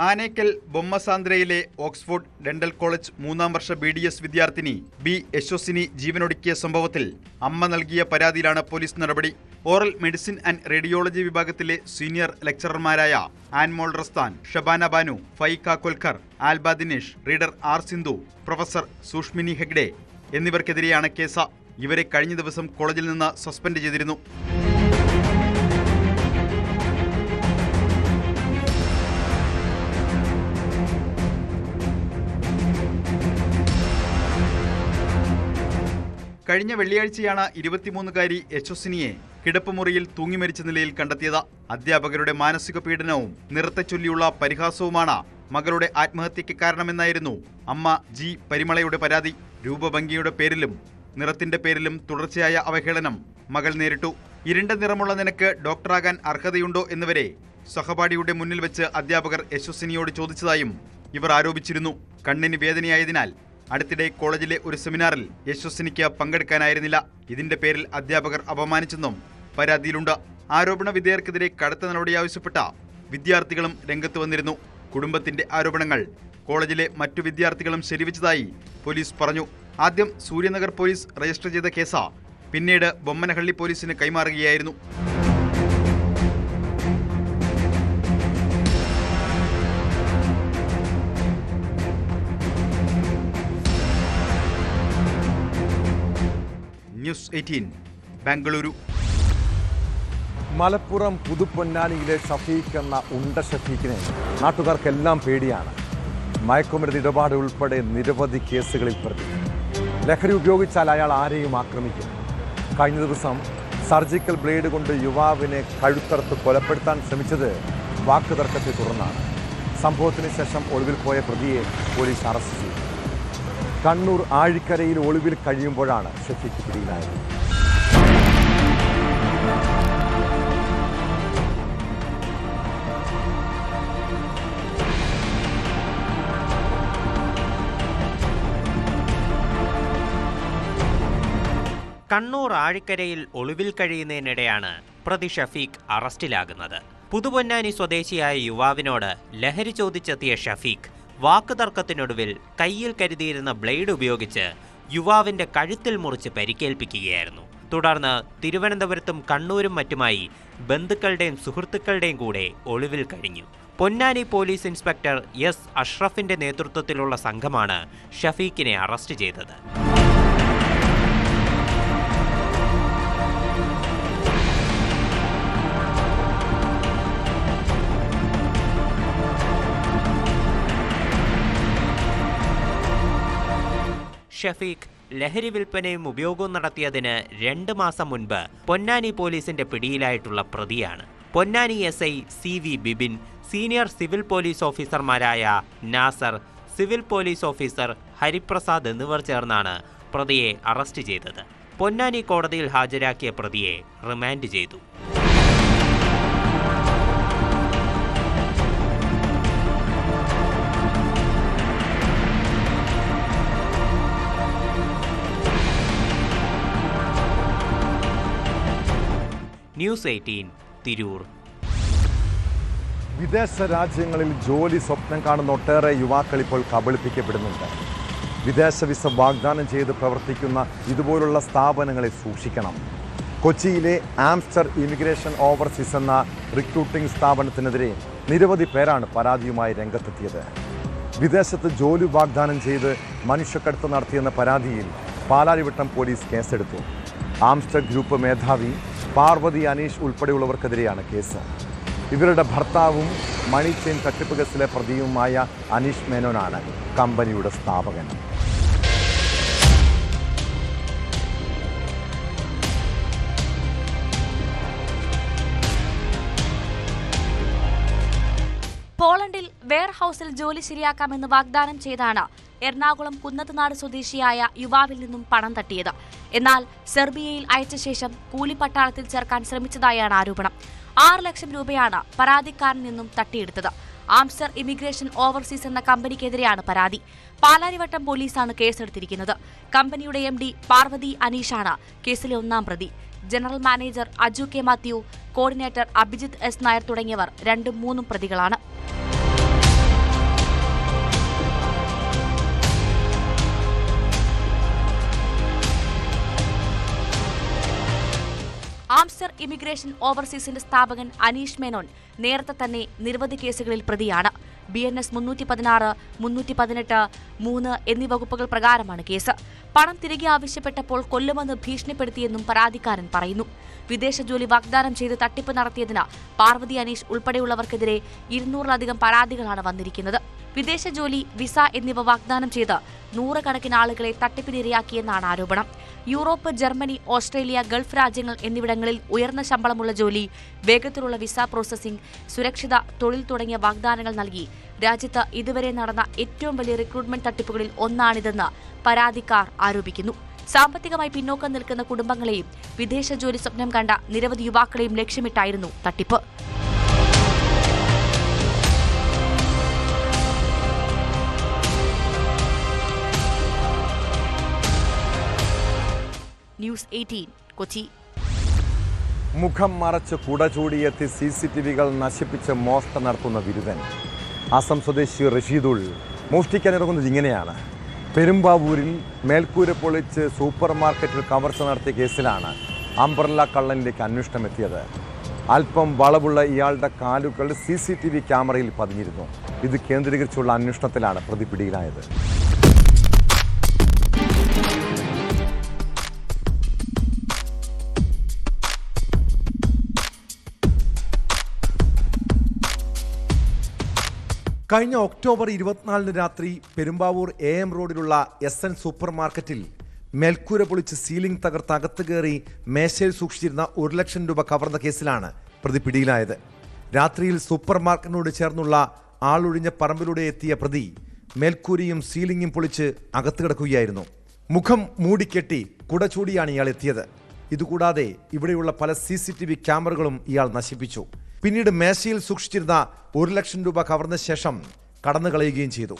ആനേക്കൽ ബൊമ്മസാന്ദ്രയിലെ ഓക്സ്ഫോർഡ് ഡെന്റൽ കോളേജ് 3ാം വർഷ BDS വിദ്യാർത്ഥിനി B യശസ്വിനി ജീവനൊടുക്കിയ സംഭവത്തിൽ അമ്മ നൽകിയ പരാതിയിലാണ് പോലീസ് നടപടി. ഓറൽ മെഡിസിൻ ആൻഡ് റേഡിയോളജി വിഭാഗത്തിലെ സീനിയർ ലെക്ചറർമാരായ Anmol Rastan, Shabana Banu, Faika Kolkar, Alba Dinesh, reader R Sindhu, professor Sushmini Hegde എന്നിവർക്കെതിരെയാണ് കേസ്. ഇവരെ കഴിഞ്ഞ ദിവസം കോളേജിൽ നിന്ന് സസ്പെൻഡ് ചെയ്തിരുന്നു. കഴിഞ്ഞ വെള്ളിയാഴ്ചയാണ് 23-കാരി യശസ്വിനിയെ കിടപ്പുമുറിയിൽ തൂങ്ങി മരിച്ച നിലയിൽ കണ്ടെത്തിയത്. അധ്യാപകരുടെ മാനസിക പീഡനവും നിറത്തെ ചൊല്ലിയുള്ള പരിഹാസവുമാണ് മകളുടെ ആത്മഹത്യയ്ക്ക് കാരണമെന്നായിരുന്നു അമ്മ ജി പരിമളയുടെ പരാതി. രൂപഭംഗിയുടെ പേരിലും നിറത്തിന്റെ പേരിലും തുടർച്ചയായ അവഹേളനം മകൾ നേരിട്ടു. ഇരുണ്ട നിറമുള്ള നിനക്ക് ഡോക്ടറാകാൻ അർഹതയുണ്ടോ എന്നിവരെ സഹപാഠിയുടെ മുന്നിൽ വെച്ച് അധ്യാപകർ യശസ്വിനിയോട് ചോദിച്ചതായും ഇവർ ആരോപിച്ചിരുന്നു. കണ്ണിന് വേദനയായതിനാൽ അടുത്തിടെ കോളേജിലെ ഒരു സെമിനാറിൽ യശസ്വിനിക്ക് പങ്കെടുക്കാനായിരുന്നില്ല. ഇതിന്റെ പേരിൽ അധ്യാപകർ അപമാനിച്ചെന്നും പരാതിയിലുണ്ട്. ആരോപണ വിധേയർക്കെതിരെ കടുത്ത നടപടി ആവശ്യപ്പെട്ട വിദ്യാർത്ഥികളും രംഗത്ത് വന്നിരുന്നു. കുടുംബത്തിന്റെ ആരോപണങ്ങൾ കോളേജിലെ മറ്റു വിദ്യാർത്ഥികളും ശരിവെച്ചതായി പോലീസ് പറഞ്ഞു. ആദ്യം സൂര്യനഗർ പോലീസ് രജിസ്റ്റർ ചെയ്ത കേസ് പിന്നീട് ബൊമ്മനഹള്ളി പോലീസിന് കൈമാറുകയായിരുന്നു. ന്യൂസ് 18 ബാംഗ്ലൂരു. മലപ്പുറം പുതുപ്പൊന്നാനിയിലെ ഷഫീഖ് എന്ന ഉണ്ട ഷഫീഖിനെ നാട്ടുകാർക്കെല്ലാം പേടിയാണ്. മയക്കുമരുന്ന് ഇടപാട് ഉൾപ്പെടെ നിരവധി കേസുകളിൽ പ്രതി. ലഹരി ഉപയോഗിച്ചാൽ അയാൾ ആരെയും ആക്രമിക്കും. കഴിഞ്ഞ ദിവസം സർജിക്കൽ ബ്ലേഡ് കൊണ്ട് യുവാവിനെ കഴുത്തറുത്ത് കൊലപ്പെടുത്താൻ ശ്രമിച്ചത് വാക്കുതർക്കത്തെ തുടർന്നാണ്. സംഭവത്തിന് ശേഷം ഒളിവിൽ പോയ പ്രതിയെ പോലീസ് അറസ്റ്റ് ചെയ്തു. കണ്ണൂർ ആഴിക്കരയിൽ ഒളിവിൽ കഴിയുമ്പോഴാണ് ഷഫീഖ് പിടിയിലായത്. കണ്ണൂർ ആഴിക്കരയിൽ ഒളിവിൽ കഴിയുന്നതിനിടെയാണ് പ്രതി ഷഫീഖ് അറസ്റ്റിലാകുന്നത്. പുതുപൊന്നാനി സ്വദേശിയായ യുവാവിനോട് ലഹരി ചോദിച്ചെത്തിയ ഷഫീഖ് വാക്കുതർക്കത്തിനൊടുവിൽ കയ്യിൽ കരുതിയിരുന്ന ബ്ലേഡ് ഉപയോഗിച്ച് യുവാവിന്റെ കഴുത്തിൽ മുറിച്ച് പരിക്കേൽപ്പിക്കുകയായിരുന്നു. തുടർന്ന് തിരുവനന്തപുരത്തും കണ്ണൂരും മറ്റുമായി ബന്ധുക്കളുടെയും സുഹൃത്തുക്കളുടെയും കൂടെ ഒളിവിൽ കഴിഞ്ഞു. പൊന്നാനി പോലീസ് ഇൻസ്പെക്ടർ എസ് അഷ്റഫിന്റെ നേതൃത്വത്തിലുള്ള സംഘമാണ് ഷഫീഖിനെ അറസ്റ്റ് ചെയ്തത്. ഷഫീഖ് ലഹരി വിൽപ്പനയും ഉപയോഗവും നടത്തിയതിന് 2 മാസം മുൻപ് പൊന്നാനി പോലീസിന്റെ പിടിയിലായിട്ടുള്ള പ്രതിയാണ്. Ponnani SI CV Bibin, senior civil police ഓഫീസർമാരായ Nasar, civil police officer Hariprasad എന്നിവർ ചേർന്നാണ് പ്രതിയെ അറസ്റ്റ് ചെയ്തത്. പൊന്നാനി കോടതിയിൽ ഹാജരാക്കിയ പ്രതിയെ റിമാൻഡ് ചെയ്തു. ന്യൂസ് 18 തിരൂർ. വിദേശ രാജ്യങ്ങളിൽ ജോലി സ്വപ്നം കാണുന്ന ഒട്ടേറെ യുവാക്കൾ ഇപ്പോൾ കബളിപ്പിക്കപ്പെടുന്നുണ്ട്. വിദേശ വിസ വാഗ്ദാനം ചെയ്ത് പ്രവർത്തിക്കുന്ന ഇതുപോലുള്ള സ്ഥാപനങ്ങളെ സൂക്ഷിക്കണം. കൊച്ചിയിലെ ആംസ്റ്റർ ഇമിഗ്രേഷൻ ഓവർസീസ് എന്ന റിക്രൂട്ടിംഗ് സ്ഥാപനത്തിനെതിരെ നിരവധി പേരാണ് പരാതിയുമായി രംഗത്തെത്തിയത്. വിദേശത്ത് ജോലി വാഗ്ദാനം ചെയ്ത് മനുഷ്യക്കടത്ത് നടത്തിയെന്ന പരാതിയിൽ പാലാരിവട്ടം പോലീസ് കേസെടുത്തു. ആംസ്റ്റർ ഗ്രൂപ്പ് മേധാവി പാർവതി അനീഷ് ഉൾപ്പെടെയുള്ളവർക്കെതിരെയാണ് കേസ്. ഇവരുടെ ഭർത്താവും മണി ചെയിൻ തട്ടിപ്പ് കേസിലെ പ്രതിയുമായ അനീഷ് മേനോനാണ് കമ്പനിയുടെ സ്ഥാപകൻ. പോളണ്ടിൽ വെയർഹൌസിൽ ജോലി ശരിയാക്കാമെന്ന് വാഗ്ദാനം ചെയ്താണ് എറണാകുളം കുന്നത്തുനാട് സ്വദേശിയായ യുവാവിൽ നിന്നും പണം തട്ടിയത്. എന്നാൽ സെർബിയയിൽ അയച്ച ശേഷം കൂലിപ്പട്ടാളത്തിൽ ചേർക്കാൻ ശ്രമിച്ചതായാണ് ആരോപണം. 6 ലക്ഷം രൂപയാണ് പരാതിക്കാരനിൽ നിന്നും തട്ടിയെടുത്തത്. ആംസ്റ്റർ ഇമിഗ്രേഷൻ ഓവർസീസ് എന്ന കമ്പനിക്കെതിരെയാണ് പരാതി. പാലാരിവട്ടം പോലീസാണ് കേസെടുത്തിരിക്കുന്നത്. കമ്പനിയുടെ MD പാർവതി അനീഷാണ് കേസിലെ 1-ാം പ്രതി. General manager Aju K Mathew, coordinator Abhijith S Nair തുടങ്ങിയവർ 2ഉം 3ഉം പ്രതികളാണ്. ആംസ്റ്റർ ഇമിഗ്രേഷൻ ഓവർസീസിന്റെ സ്ഥാപകൻ അനീഷ് മേനോൻ നേരത്തെ തന്നെ നിരവധി കേസുകളിൽ പ്രതിയാണ്. BNS 316, 318, 3 എന്നീ വകുപ്പുകൾ പ്രകാരമാണ് കേസ്. പണം തിരികെ ആവശ്യപ്പെട്ടപ്പോൾ കൊല്ലുമെന്ന് ഭീഷണിപ്പെടുത്തിയെന്നും പരാതിക്കാരൻ പറയുന്നു. വിദേശ ജോലി വാഗ്ദാനം ചെയ്ത് തട്ടിപ്പ് നടത്തിയതിന് പാർവതി അനീഷ് ഉൾപ്പെടെയുള്ളവർക്കെതിരെ 200-ലധികം പരാതികളാണ് വന്നിരിക്കുന്നത്. വിദേശ ജോലി, വിസ എന്നിവ വാഗ്ദാനം ചെയ്ത് നൂറുകണക്കിന് ആളുകളെ തട്ടിപ്പിനിരയാക്കിയെന്നാണ് ആരോപണം. യൂറോപ്പ്, ജർമ്മനി, ഓസ്ട്രേലിയ, ഗൾഫ് രാജ്യങ്ങൾ എന്നിവിടങ്ങളിൽ ഉയർന്ന ശമ്പളമുള്ള ജോലി, വേഗത്തിലുള്ള വിസ പ്രോസസിംഗ്, സുരക്ഷിത തൊഴിൽ തുടങ്ങിയ വാഗ്ദാനങ്ങൾ നൽകി രാജ്യത്ത് ഇതുവരെ നടന്ന ഏറ്റവും വലിയ റിക്രൂട്ട്മെന്റ് തട്ടിപ്പുകളിൽ ഒന്നാണിതെന്ന് പരാതിക്കാർ ആരോപിക്കുന്നു. സാമ്പത്തികമായി പിന്നോക്കം നിൽക്കുന്ന കുടുംബങ്ങളെയും വിദേശ ജോലി സ്വപ്നം കണ്ട നിരവധി യുവാക്കളെയും ലക്ഷ്യമിട്ടായിരുന്നു തട്ടിപ്പ്. ന്യൂസ് 18 കൊച്ചി. മുഖം മറച്ച് കുട ചൂടിയെത്തി CCTVകൾ നശിപ്പിച്ച് മോഷണം നടത്തുന്ന വിരുദ്ധൻ. അസം സ്വദേശി റഷീദുൾ മോഷ്ടിക്കാനിറങ്ങുന്നത് ഇങ്ങനെയാണ്. പെരുമ്പാവൂരിൽ മേൽക്കൂര പൊളിച്ച് സൂപ്പർ മാർക്കറ്റിൽ കവർച്ച നടത്തിയ കേസിലാണ് അംബ്രല്ല കള്ളനിലേക്ക് അന്വേഷണം എത്തിയത്. അല്പം വളവുള്ള ഇയാളുടെ കാലുകൾ CCTV ക്യാമറയിൽ പതിഞ്ഞിരുന്നു. ഇത് കേന്ദ്രീകരിച്ചുള്ള അന്വേഷണത്തിലാണ് പ്രതി പിടിയിലായത്. കഴിഞ്ഞ ഒക്ടോബർ 24 രാത്രി പെരുമ്പാവൂർ AM റോഡിലുള്ള SN സൂപ്പർ മാർക്കറ്റിൽ മേൽക്കൂര പൊളിച്ച് സീലിംഗ് തകർത്ത് അകത്ത് കയറി മേശയിൽ സൂക്ഷിച്ചിരുന്ന 1 ലക്ഷം രൂപ കവർന്ന കേസിലാണ് പ്രതി പിടിയിലായത്. രാത്രിയിൽ സൂപ്പർ മാർക്കറ്റിനോട് ചേർന്നുള്ള ആളൊഴിഞ്ഞ പറമ്പിലൂടെ എത്തിയ പ്രതി മേൽക്കൂരയും സീലിംഗും പൊളിച്ച് അകത്ത് കിടക്കുകയായിരുന്നു. മുഖം മൂടിക്കെട്ടി കുട ചൂടിയാണ് ഇയാൾ എത്തിയത്. ഇതുകൂടാതെ ഇവിടെയുള്ള പല CCTV ക്യാമറകളും ഇയാൾ നശിപ്പിച്ചു. പിന്നീട് മേശയിൽ സൂക്ഷിച്ചിരുന്ന 1 ലക്ഷം രൂപ കവർന്ന ശേഷം കടന്നു കളയുകയും ചെയ്തു.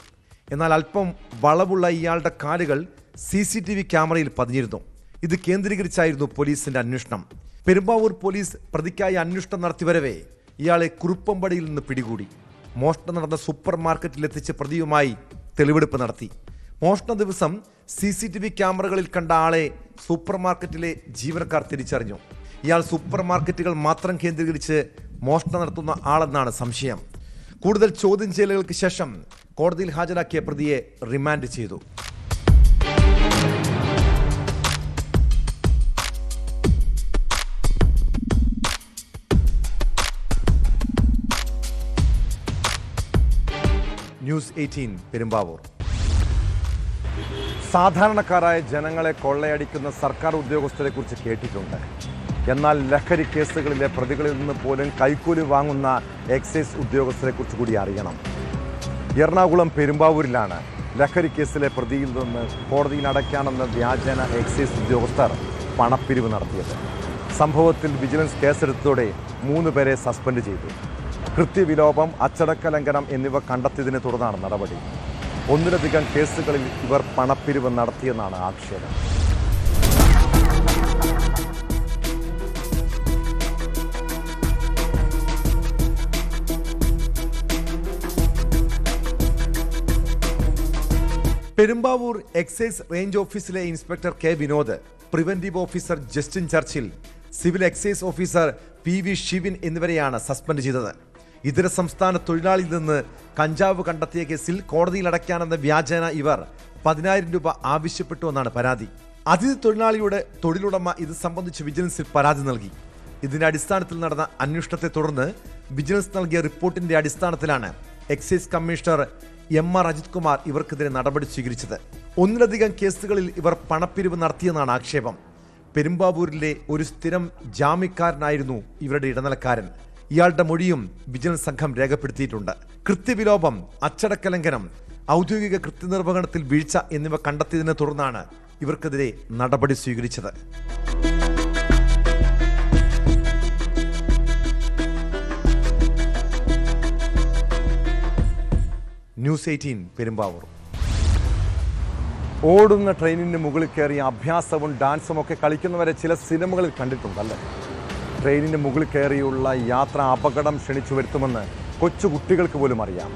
എന്നാൽ അല്പം വളവുള്ള ഇയാളുടെ കാലുകൾ CCTV ക്യാമറയിൽ പതിഞ്ഞിരുന്നു. ഇത് കേന്ദ്രീകരിച്ചായിരുന്നു പോലീസിന്റെ അന്വേഷണം. പെരുമ്പാവൂർ പോലീസ് പ്രതിക്കായി അന്വേഷണം നടത്തിവരവേ ഇയാളെ കുറുപ്പമ്പടിയിൽ നിന്ന് പിടികൂടി. മോഷണം നടന്ന സൂപ്പർ മാർക്കറ്റിലെത്തിച്ച് പ്രതിയുമായി തെളിവെടുപ്പ് നടത്തി. മോഷണ ദിവസം CCTV ക്യാമറകളിൽ കണ്ട ആളെ സൂപ്പർ മാർക്കറ്റിലെ ജീവനക്കാർ തിരിച്ചറിഞ്ഞു. ഇയാൾ സൂപ്പർ മാർക്കറ്റുകൾ മാത്രം കേന്ദ്രീകരിച്ച് മോഷണം നടത്തുന്ന ആളെന്നാണ് സംശയം. കൂടുതൽ ചോദ്യം ചെയ്യലുകൾക്ക് ശേഷം കോടതിയിൽ ഹാജരാക്കിയ പ്രതിയെ റിമാൻഡ് ചെയ്തു. ന്യൂസ് 18 പെരുമ്പാവൂർ. സാധാരണക്കാരായ ജനങ്ങളെ കൊള്ളയടിക്കുന്ന സർക്കാർ ഉദ്യോഗസ്ഥരെ കുറിച്ച് കേട്ടിട്ടുണ്ട്. എന്നാൽ ലഹരി കേസുകളിലെ പ്രതികളിൽ നിന്ന് പോലും കൈക്കൂലി വാങ്ങുന്ന എക്സൈസ് ഉദ്യോഗസ്ഥരെ കുറിച്ച് കൂടി അറിയണം. എറണാകുളം പെരുമ്പാവൂരിലാണ് ലഹരി കേസിലെ പ്രതിയിൽ നിന്ന് കോടതിയിൽ അടയ്ക്കാനെന്ന വ്യാജേന എക്സൈസ് ഉദ്യോഗസ്ഥർ പണപ്പിരിവ് നടത്തിയത്. സംഭവത്തിൽ വിജിലൻസ് കേസെടുത്തതോടെ 3 പേരെ സസ്പെൻഡ് ചെയ്തു. കൃത്യവിലോപം, അച്ചടക്ക ലംഘനം എന്നിവ കണ്ടെത്തിയതിനെ തുടർന്നാണ് നടപടി. 1ലധികം കേസുകളിൽ ഇവർ പണപ്പിരിവ് നടത്തിയെന്നാണ് ആക്ഷേപം. പെരുമ്പാവൂർ എക്സൈസ് റേഞ്ച് ഓഫീസിലെ inspector K Vinod, preventive officer Justin Churchill, civil excise officer PV Shivin എന്നിവരെയാണ് സസ്പെൻഡ് ചെയ്തത്. ഇതര സംസ്ഥാന തൊഴിലാളിയിൽ നിന്ന് കഞ്ചാവ് കണ്ടെത്തിയ കേസിൽ കോടതിയിൽ അടയ്ക്കാനെന്ന വ്യാജേന ഇവർ 10,000 രൂപ ആവശ്യപ്പെട്ടുവെന്നാണ് പരാതി. അതിഥി തൊഴിലാളിയുടെ തൊഴിലുടമ ഇത് സംബന്ധിച്ച് വിജിലൻസിൽ പരാതി നൽകി. ഇതിന്റെ അടിസ്ഥാനത്തിൽ നടന്ന അന്വേഷണത്തെ തുടർന്ന് വിജിലൻസ് നൽകിയ റിപ്പോർട്ടിന്റെ അടിസ്ഥാനത്തിലാണ് excise commissioner MR Ajith Kumar ഇവർക്കെതിരെ നടപടി സ്വീകരിച്ചത്. 1ലധികം കേസുകളിൽ ഇവർ പണപ്പിരിവ് നടത്തിയെന്നാണ് ആക്ഷേപം. പെരുമ്പാവൂരിലെ ഒരു സ്ഥിരം ജാമ്യക്കാരനായിരുന്നു ഇവരുടെ ഇടനിലക്കാരൻ. ഇയാളുടെ മൊഴിയും വിജിലൻസ് സംഘം രേഖപ്പെടുത്തിയിട്ടുണ്ട്. കൃത്യവിലോപം, അച്ചടക്ക ലംഘനം, ഔദ്യോഗിക കൃത്യനിർവഹണത്തിൽ വീഴ്ച എന്നിവ കണ്ടെത്തിയതിനെ തുടർന്നാണ് ഇവർക്കെതിരെ നടപടി സ്വീകരിച്ചത്. ന്യൂസ് 18 പെരുമ്പാവൂർ. ഓടുന്ന ട്രെയിനിന് മുകളിൽ കയറി അഭ്യാസവും ഡാൻസും ഒക്കെ കളിക്കുന്നവരെ ചില സിനിമകളിൽ കണ്ടിട്ടുണ്ടല്ലേ? ട്രെയിനിന് മുകളിൽ കയറിയുള്ള യാത്ര അപകടം ക്ഷണിച്ചു വരുത്തുമെന്ന് കൊച്ചുകുട്ടികൾക്ക് പോലും അറിയാം.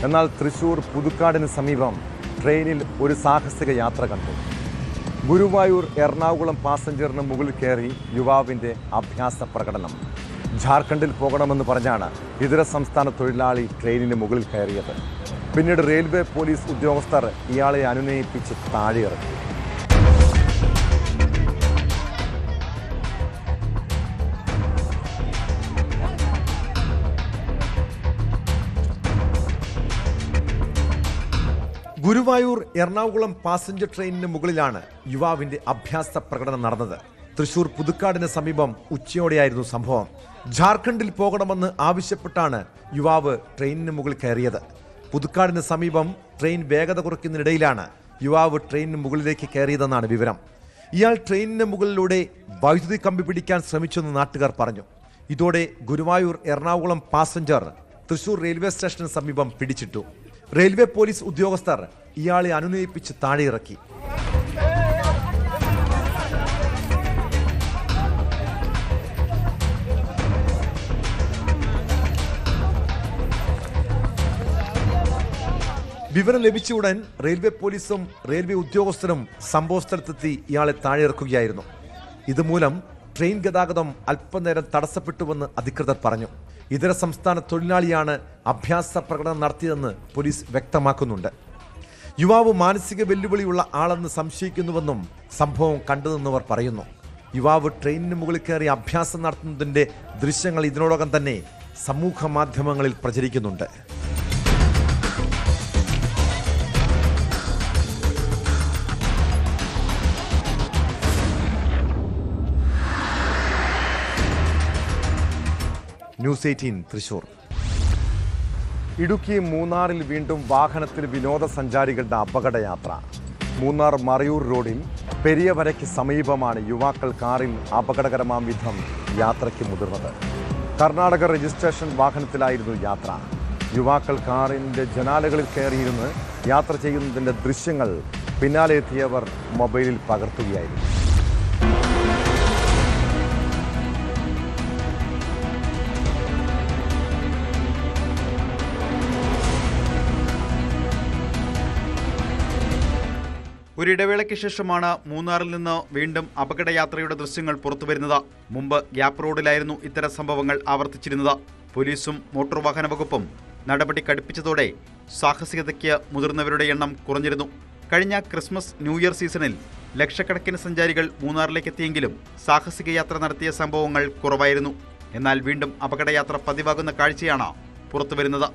എന്നാൽ തൃശ്ശൂർ പുതുക്കാടിന് സമീപം ട്രെയിനിൽ ഒരു സാഹസിക യാത്ര കണ്ടു. ഗുരുവായൂർ എറണാകുളം പാസഞ്ചറിന് മുകളിൽ കയറി യുവാവിൻ്റെ അഭ്യാസ പ്രകടനം. ജാർഖണ്ഡിൽ പോകണമെന്ന് പറഞ്ഞാണ് ഇതര സംസ്ഥാന തൊഴിലാളി ട്രെയിനിന് മുകളിൽ കയറിയത്. പിന്നീട് റെയിൽവേ പോലീസ് ഉദ്യോഗസ്ഥർ ഇയാളെ അനുനയിപ്പിച്ച് താഴെയിറക്കി. ഗുരുവായൂർ എറണാകുളം പാസഞ്ചർ ട്രെയിനിന് മുകളിലാണ് യുവാവിന്റെ അഭ്യാസ പ്രകടനം നടന്നത്. തൃശൂർ പുതുക്കാടിന് സമീപം ഉച്ചയോടെയായിരുന്നു സംഭവം. ജാർഖണ്ഡിൽ പോകണമെന്ന് ആവശ്യപ്പെട്ടാണ് യുവാവ് ട്രെയിനിന് മുകളിൽ കയറിയത്. പുതുക്കാടിന് സമീപം ട്രെയിൻ വേഗത കുറയ്ക്കുന്നതിനിടയിലാണ് യുവാവ് ട്രെയിനിന് മുകളിലേക്ക് കയറിയതെന്നാണ് വിവരം. ഇയാൾ ട്രെയിനിന് മുകളിലൂടെ വൈദ്യുതി കമ്പി പിടിക്കാൻ ശ്രമിച്ചെന്ന് നാട്ടുകാർ പറഞ്ഞു. ഇതോടെ ഗുരുവായൂർ എറണാകുളം പാസഞ്ചർ തൃശൂർ റെയിൽവേ സ്റ്റേഷന് സമീപം പിടിച്ചിട്ടു. റെയിൽവേ പോലീസ് ഉദ്യോഗസ്ഥർ ഇയാളെ അനുനയിപ്പിച്ച് താഴെയിറക്കി. വിവരം ലഭിച്ച ഉടൻ റെയിൽവേ പോലീസും റെയിൽവേ ഉദ്യോഗസ്ഥരും സംഭവസ്ഥലത്തെത്തി ഇയാളെ താഴെയിറക്കുകയായിരുന്നു. ഇതുമൂലം ട്രെയിൻ ഗതാഗതം അല്പനേരം തടസ്സപ്പെട്ടുവെന്ന് അധികൃതർ പറഞ്ഞു. ഇതര സംസ്ഥാന തൊഴിലാളിയാണ് അഭ്യാസ പ്രകടനം നടത്തിയതെന്ന് പോലീസ് വ്യക്തമാക്കുന്നുണ്ട്. യുവാവ് മാനസിക വെല്ലുവിളിയുള്ള ആളെന്ന് സംശയിക്കുന്നുവെന്നും സംഭവം കണ്ടുനിന്നവർ പറയുന്നു. യുവാവ് ട്രെയിനിന് മുകളിൽ കയറി അഭ്യാസം നടത്തുന്നതിന്റെ ദൃശ്യങ്ങൾ ഇതിനോടകം തന്നെ സമൂഹ മാധ്യമങ്ങളിൽ പ്രചരിക്കുന്നുണ്ട്. ന്യൂസ് 18 തൃശൂർ. ഇടുക്കി മൂന്നാറിൽ വീണ്ടും വാഹനത്തിൽ വിനോദസഞ്ചാരികളുടെ അപകടയാത്ര. മൂന്നാർ മറയൂർ റോഡിൽ പെരിയവരയ്ക്ക് സമീപമാണ് യുവാക്കൾ കാറിൽ അപകടകരമാം വിധം യാത്രയ്ക്ക് മുതിർന്നത്. കർണാടക രജിസ്ട്രേഷൻ വാഹനത്തിലായിരുന്നു യാത്ര. യുവാക്കൾ കാറിൻ്റെ ജനാലകളിൽ കയറിയിരുന്ന് യാത്ര ചെയ്യുന്നതിൻ്റെ ദൃശ്യങ്ങൾ പിന്നാലെ എത്തിയവർ മൊബൈലിൽ പകർത്തുകയായിരുന്നു. ഒരിടവേളയ്ക്ക് ശേഷമാണ് മൂന്നാറിൽ നിന്ന് വീണ്ടും അപകടയാത്രയുടെ ദൃശ്യങ്ങൾ പുറത്തുവരുന്നത്. മുമ്പ് ഗ്യാപ്പ് റോഡിലായിരുന്നു ഇത്തരം സംഭവങ്ങൾ ആവർത്തിച്ചിരുന്നത്. പോലീസും മോട്ടോർ വാഹന വകുപ്പും നടപടി കടുപ്പിച്ചതോടെ സാഹസികതയ്ക്ക് മുതിർന്നവരുടെ എണ്ണം കുറഞ്ഞിരുന്നു. കഴിഞ്ഞ ക്രിസ്മസ് ന്യൂ ഇയർ സീസണിൽ ലക്ഷക്കണക്കിന് സഞ്ചാരികൾ മൂന്നാറിലേക്ക് എത്തിയെങ്കിലും സാഹസിക യാത്ര നടത്തിയ സംഭവങ്ങൾ കുറവായിരുന്നു. എന്നാൽ വീണ്ടും അപകടയാത്ര പതിവാകുന്ന കാഴ്ചയാണ് പുറത്തുവരുന്നത്.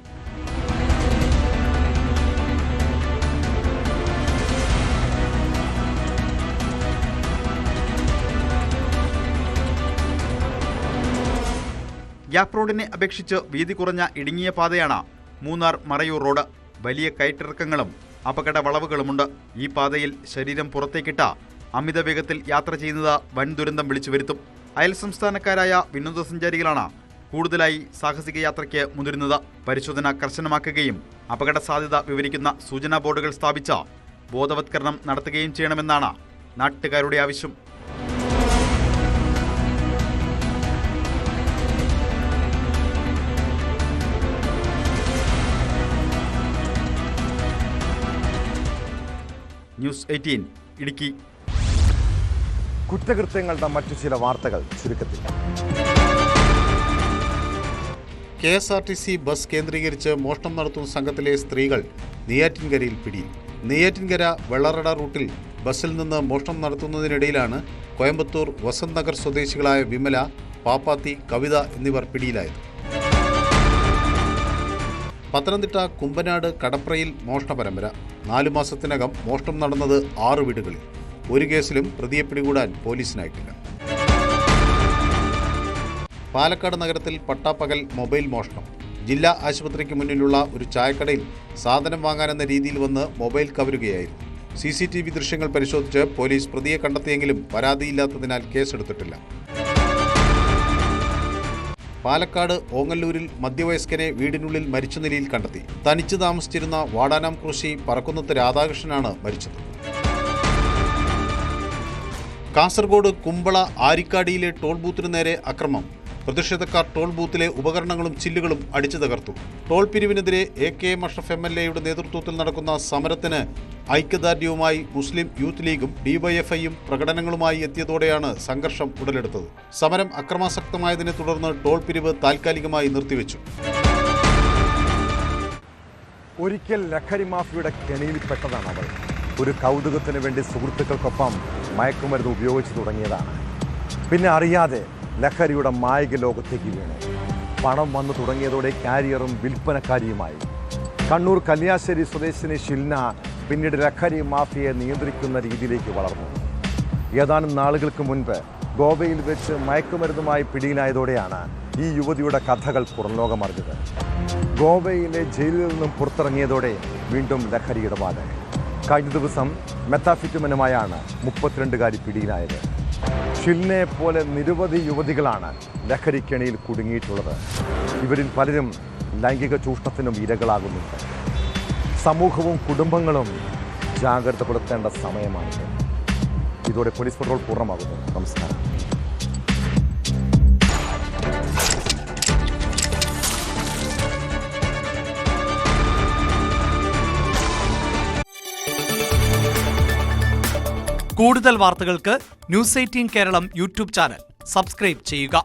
ഗ്യാപ്പ് റോഡിനെ അപേക്ഷിച്ച് വീതി കുറഞ്ഞ ഇടുങ്ങിയ പാതയാണ് മൂന്നാർ മറയൂർ റോഡ്. വലിയ കയറ്റിറക്കങ്ങളും അപകട വളവുകളുമുണ്ട്. ഈ പാതയിൽ ശരീരം പുറത്തേക്കിട്ട അമിത വേഗത്തിൽ യാത്ര ചെയ്യുന്നത് വൻ ദുരന്തം വിളിച്ചു വരുത്തും. അയൽ സംസ്ഥാനക്കാരായ വിനോദസഞ്ചാരികളാണ് കൂടുതലായി സാഹസിക യാത്രയ്ക്ക് മുതിരുന്നത്. പരിശോധന കർശനമാക്കുകയും അപകട സാധ്യത വിവരിക്കുന്ന സൂചനാ ബോർഡുകൾ സ്ഥാപിച്ച ബോധവത്കരണം നടത്തുകയും ചെയ്യണമെന്നാണ് നാട്ടുകാരുടെ ആവശ്യം. ന്യൂസ് 18 ഇടുക്കി. കുറ്റകൃത്യങ്ങളുടെ മറ്റു ചില വാർത്തകൾ ചുരുക്കത്തിൽ. KSRTC ബസ് കേന്ദ്രീകരിച്ച് മോഷണം നടത്തുന്ന സംഘത്തിലെ സ്ത്രീകൾ നെയ്യാറ്റിൻകരയിൽ പിടിയിൽ. നെയ്യാറ്റിൻകര വെള്ളറട റൂട്ടിൽ ബസ്സിൽ നിന്ന് മോഷണം നടത്തുന്നതിനിടയിലാണ് കോയമ്പത്തൂർ വസന്ത് നഗർ സ്വദേശികളായ വിമല, പാപ്പാത്തി, കവിത എന്നിവർ പിടിയിലായത്. പത്തനംതിട്ട കുമ്പനാട് കടപ്രയിൽ മോഷണ പരമ്പര. 4 മാസത്തിനകം മോഷണം നടന്നത് 6 വീടുകളിൽ. ഒരു കേസിലും പ്രതിയെ പിടികൂടാൻ പോലീസിനായിട്ടില്ല. പാലക്കാട് നഗരത്തിൽ പട്ടാപ്പകൽ മൊബൈൽ മോഷണം. ജില്ലാ ആശുപത്രിക്ക് മുന്നിലുള്ള ഒരു ചായക്കടയിൽ സാധനം വാങ്ങാനെന്ന രീതിയിൽ വന്ന് മൊബൈൽ കവരുകയായിരുന്നു. CCTV ദൃശ്യങ്ങൾ പരിശോധിച്ച് പോലീസ് പ്രതിയെ കണ്ടെത്തിയെങ്കിലും പരാതിയില്ലാത്തതിനാൽ കേസെടുത്തിട്ടില്ല. പാലക്കാട് ഓങ്ങല്ലൂരിൽ മധ്യവയസ്കനെ വീടിനുള്ളിൽ മരിച്ച നിലയിൽ കണ്ടെത്തി. തനിച്ച് താമസിച്ചിരുന്ന വാടാനാം കൃഷി പറക്കുന്നത്ത് രാധാകൃഷ്ണനാണ് മരിച്ചത്. കാസർഗോഡ് കുമ്പള ആരിക്കാടിയിലെ ടോൾ ബൂത്തിനു നേരെ അക്രമം. പ്രതിഷേധക്കാർ ടോൾ ബൂത്തിലെ ഉപകരണങ്ങളും ചില്ലുകളും അടിച്ചു തകർത്തു. ടോൾ പിരിവിനെതിരെ AKM അഷ്റഫ് MLAയുടെ നേതൃത്വത്തിൽ നടക്കുന്ന സമരത്തിന് ഐക്യദാർഢ്യവുമായി മുസ്ലിം യൂത്ത് ലീഗും DYFIയും പ്രകടനങ്ങളുമായി എത്തിയതോടെയാണ് സംഘർഷം ഉടലെടുത്തത്. സമരം അക്രമാസക്തമായതിനെ തുടർന്ന് ടോൾ പിരിവ് താൽക്കാലികമായി നിർത്തിവെച്ചു. ഒരിക്കൽ ലഹരി മാഫിയുടെ കെണിയിൽപ്പെട്ടതാണ് അവൾ. ഒരു കൗതുകത്തിന് വേണ്ടി സുഹൃത്തുക്കൾക്കൊപ്പം മയക്കുമരുന്ന് ഉപയോഗിച്ചു തുടങ്ങിയതാണ്. പിന്നെ അറിയാതെ ലഹരിയുടെ മായിക ലോകത്തേക്ക് വീണു. പണം വന്നു തുടങ്ങിയതോടെ കാരിയറും വിൽപ്പനക്കാരിയുമായി. കണ്ണൂർ കല്യാശ്ശേരി സ്വദേശിനി ഷിൽന പിന്നീട് ലഹരി മാഫിയയെ നിയന്ത്രിക്കുന്ന രീതിയിലേക്ക് വളർന്നു. ഏതാനും നാളുകൾക്ക് മുൻപ് ഗോവയിൽ വെച്ച് മയക്കുമരുന്നുമായി പിടിയിലായതോടെയാണ് ഈ യുവതിയുടെ കഥകൾ പുറംലോകമറിഞ്ഞത്. ഗോവയിലെ ജയിലിൽ നിന്നും പുറത്തിറങ്ങിയതോടെ വീണ്ടും ലഹരി ഇടപാട്. കഴിഞ്ഞ ദിവസം മെത്താഫിറ്റമിനുമായാണ് 32കാരി പിടിയിലായത്. ഷിൽനെ പോലെ നിരവധി യുവതികളാണ് ലഹരിക്കെണിയിൽ കുടുങ്ങിയിട്ടുള്ളത്. ഇവരിൽ പലരും ലൈംഗിക ചൂഷണത്തിനും ഇരകളാകുന്നുണ്ട്. സമൂഹവും കുടുംബങ്ങളും ജാഗ്രത പുലർത്തേണ്ട സമയമാണിത്. ഇതോടെ പോലീസ് പട്രോൾ പൂർണ്ണമാകുന്നു. നമസ്കാരം. കൂടുതൽ വാർത്തകൾക്ക് news 18 Keralam YouTube channel subscribe ചെയ്യുക.